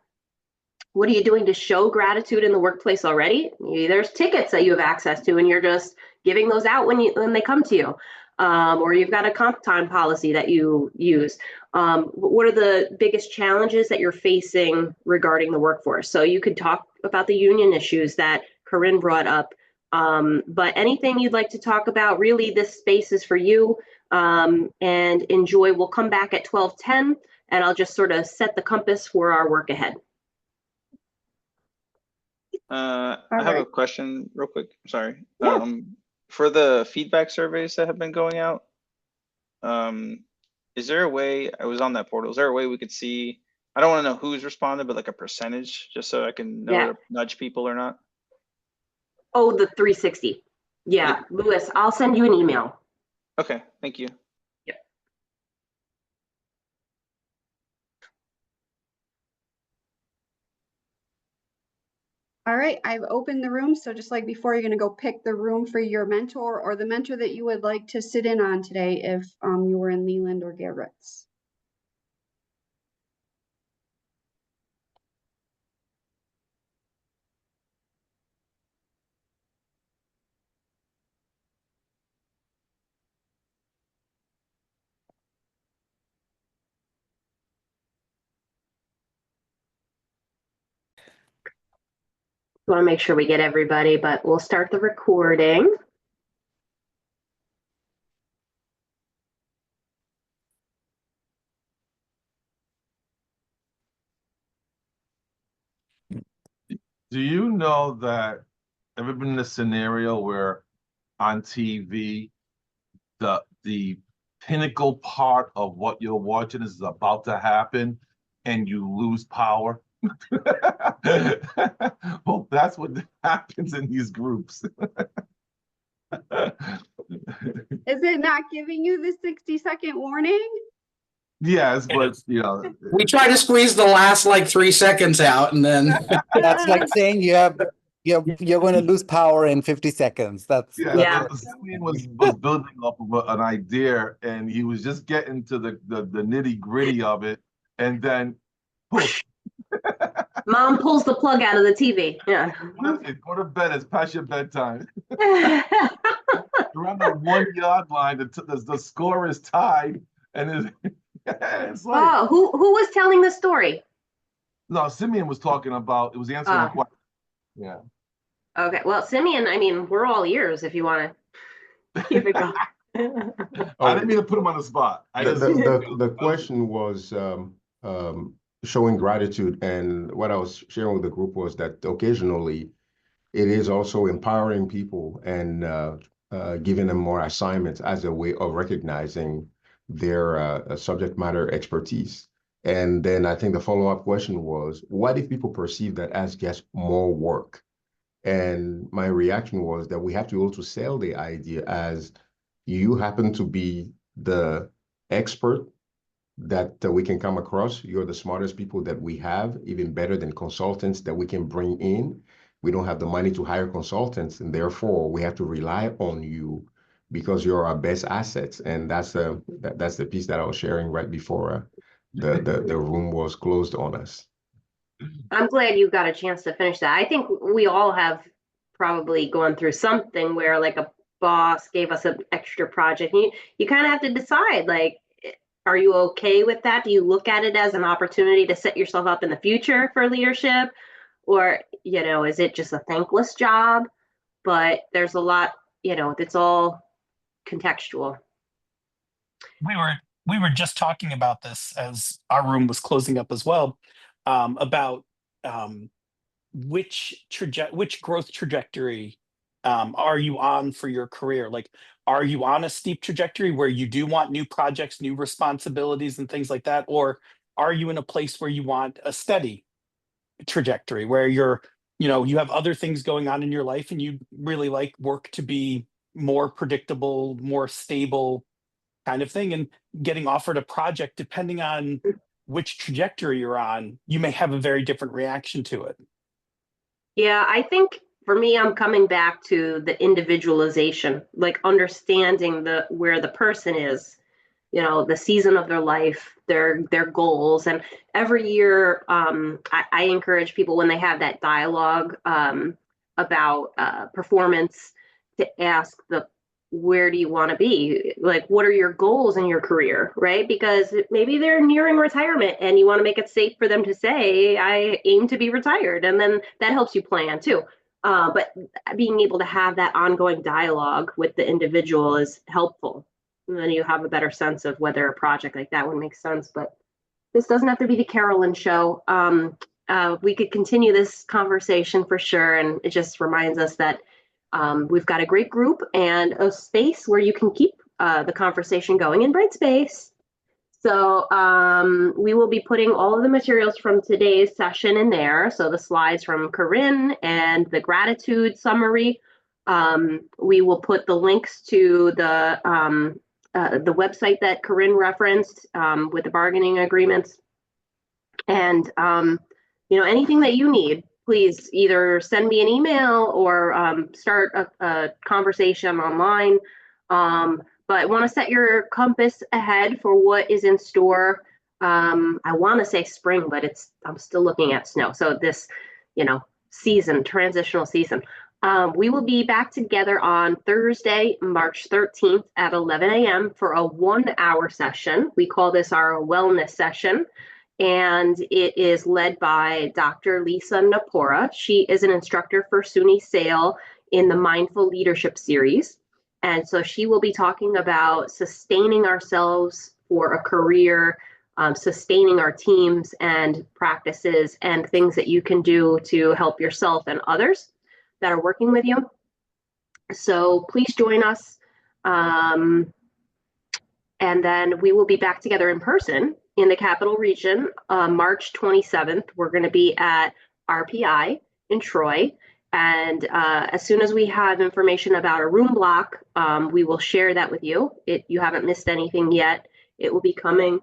[SPEAKER 1] What are you doing to show gratitude in the workplace already? Maybe there's tickets that you have access to and you're just giving those out when they come to you. Or you've got a comp time policy that you use. What are the biggest challenges that you're facing regarding the workforce? So you could talk about the union issues that Corinne brought up, but anything you'd like to talk about, really this space is for you, and enjoy. We'll come back at 12:10 and I'll just sort of set the compass for our work ahead.
[SPEAKER 4] I have a
[SPEAKER 2] right.
[SPEAKER 4] question real quick. Sorry.
[SPEAKER 2] Yeah.
[SPEAKER 4] For the feedback surveys that have been going out, is there a way, I was on that portal, is there a way we could see, I don't want to know who's responded, but like a percentage, just so I can know
[SPEAKER 1] Yeah.
[SPEAKER 4] to nudge people or not?
[SPEAKER 1] Oh, the 360. Yeah, Louis, I'll send you an email.
[SPEAKER 4] Okay, thank you.
[SPEAKER 2] All right, I've opened the room. So just like before, you're gonna go pick the room for your mentor or the mentor that you would like to sit in on today if you were in Leland or Garrett's.
[SPEAKER 1] Want to make sure we get everybody, but we'll start the recording.
[SPEAKER 6] Do you know that, ever been in a scenario where on TV, the pinnacle part of what you're watching is about to happen and you lose power? Well, that's what happens in these groups.
[SPEAKER 2] Is it not giving you the 60-second warning?
[SPEAKER 6] Yes,
[SPEAKER 13] It
[SPEAKER 6] but
[SPEAKER 13] is.
[SPEAKER 9] We try to squeeze the last like 3 seconds out and then
[SPEAKER 10] That's like saying you're going to lose power in 50 seconds. That's
[SPEAKER 1] Yeah.
[SPEAKER 6] Simeon was building up of an idea, and he was just getting to the nitty gritty of it, and then poof.
[SPEAKER 1] Mom pulls the plug out of the TV. Yeah.
[SPEAKER 6] Go to bed. It's past your bedtime. You're on the 1 yard line. The score is tied, and it's like,
[SPEAKER 1] Oh, who was telling the story?
[SPEAKER 6] no, Simeon was talking about, it was answering a question. Yeah.
[SPEAKER 1] Okay. Well, Simeon, I mean, we're all ears if you want to keep it going.
[SPEAKER 6] I didn't mean to put him on the spot.
[SPEAKER 7] The question was showing gratitude, and what I was sharing with the group was that occasionally it is also empowering people and giving them more assignments as a way of recognizing their subject matter expertise. And then I think the follow-up question was, what if people perceive that as just more work? And my reaction was that we have to also sell the idea as you happen to be the expert that we can come across. You're the smartest people that we have, even better than consultants that we can bring in. We don't have the money to hire consultants, and therefore we have to rely on you because you're our best assets. And that's the piece that I was sharing right before the room was closed on us.
[SPEAKER 1] I'm glad you got a chance to finish that. I think we all have probably gone through something where like a boss gave us an extra project. You kind of have to decide, like, are you okay with that? Do you look at it as an opportunity to set yourself up in the future for leadership? Or, is it just a thankless job? But there's a lot, it's all contextual.
[SPEAKER 13] We were just talking about this as our room was closing up as well, about which growth trajectory are you on for your career? Like, are you on a steep trajectory where you do want new projects, new responsibilities, and things like that? Or are you in a place where you want a steady trajectory where you have other things going on in your life and you really like work to be more predictable, more stable kind of thing, and getting offered a project, depending on which trajectory you're on, you may have a very different reaction to it.
[SPEAKER 1] Yeah, I think for me, I'm coming back to the individualization, like understanding where the person is, the season of their life, their goals. And every year, I encourage people when they have that dialogue about performance to ask where do you want to be? Like, what are your goals in your career, right? Because maybe they're nearing retirement and you want to make it safe for them to say, I aim to be retired. And then that helps you plan too. But being able to have that ongoing dialogue with the individual is helpful. And then you have a better sense of whether a project like that would make sense. But this doesn't have to be the Carolyn show. we could continue this conversation for sure. And it just reminds us that we've got a great group and a space where you can keep the conversation going in Brightspace. So we will be putting all of the materials from today's session in there. So the slides from Corinne and the gratitude summary. We will put the links to the website that Corinne referenced with the bargaining agreements. And anything that you need, please either send me an email or start a conversation online. But I want to set your compass ahead for what is in store. I want to say spring, but I'm still looking at snow. So this, season, transitional season. We will be back together on Thursday, March 13th at 11 a.m. for a 1-hour session. We call this our wellness session. And it is led by Dr. Lisa Napora. She is an instructor for SUNY SAIL in the Mindful Leadership Series. And so she will be talking about sustaining ourselves for a career, sustaining our teams and practices and things that you can do to help yourself and others that are working with you. So please join us. And then we will be back together in person in the Capital Region, March 27th. We're going to be at RPI in Troy. And as soon as we have information about a room block, we will share that with you. You haven't missed anything yet. It will be coming.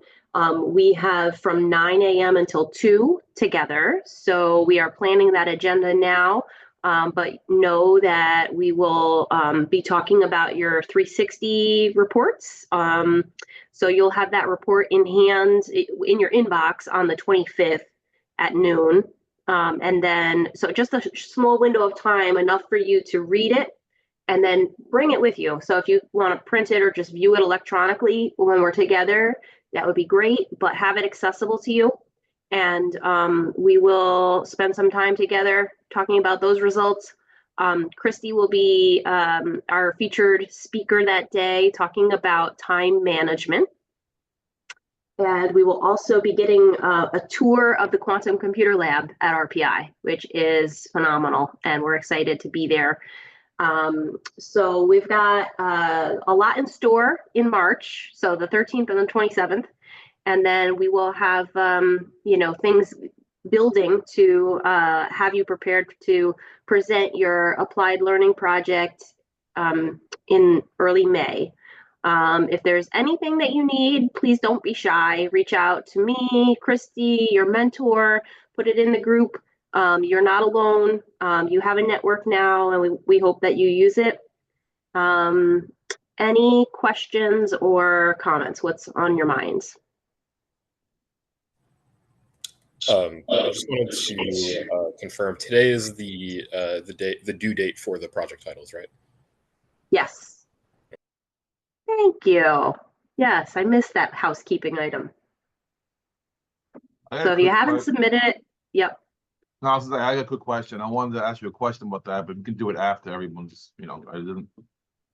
[SPEAKER 1] We have from 9 a.m. until 2 together. So we are planning that agenda now. But know that we will be talking about your 360 reports. So you'll have that report in hand in your inbox on the 25th at noon. And then, so just a small window of time, enough for you to read it and then bring it with you. So if you want to print it or just view it electronically when we're together, that would be great, but have it accessible to you. And we will spend some time together talking about those results. Christy will be our featured speaker that day, talking about time management. And we will also be getting a tour of the Quantum Computer Lab at RPI, which is phenomenal. And we're excited to be there. So we've got a lot in store in March. So the 13th and the 27th. And then we will have, things building to have you prepared to present your applied learning project in early May. If there's anything that you need, please don't be shy. Reach out to me, Christy, your mentor, put it in the group. You're not alone. You have a network now, and we hope that you use it. Any questions or comments? What's on your minds?
[SPEAKER 12] I just wanted to confirm today is the due date for the project titles, right?
[SPEAKER 1] Yes. Thank you. Yes, I missed that housekeeping item. So if you haven't submitted it, yep.
[SPEAKER 6] No, I got a quick question. I wanted to ask you a question about that, but we can do it after everyone just,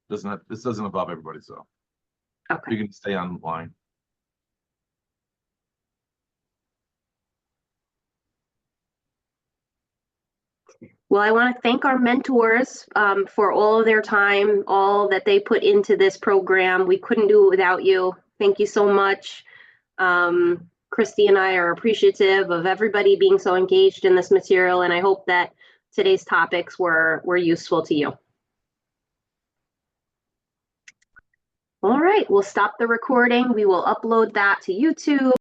[SPEAKER 6] this doesn't involve everybody, so.
[SPEAKER 1] Okay.
[SPEAKER 6] You can stay online.
[SPEAKER 1] Well, I want to thank our mentors for all of their time, all that they put into this program. We couldn't do it without you. Thank you so much. Christy and I are appreciative of everybody being so engaged in this material, and I hope that today's topics were useful to you. All right, we'll stop the recording. We will upload that to YouTube.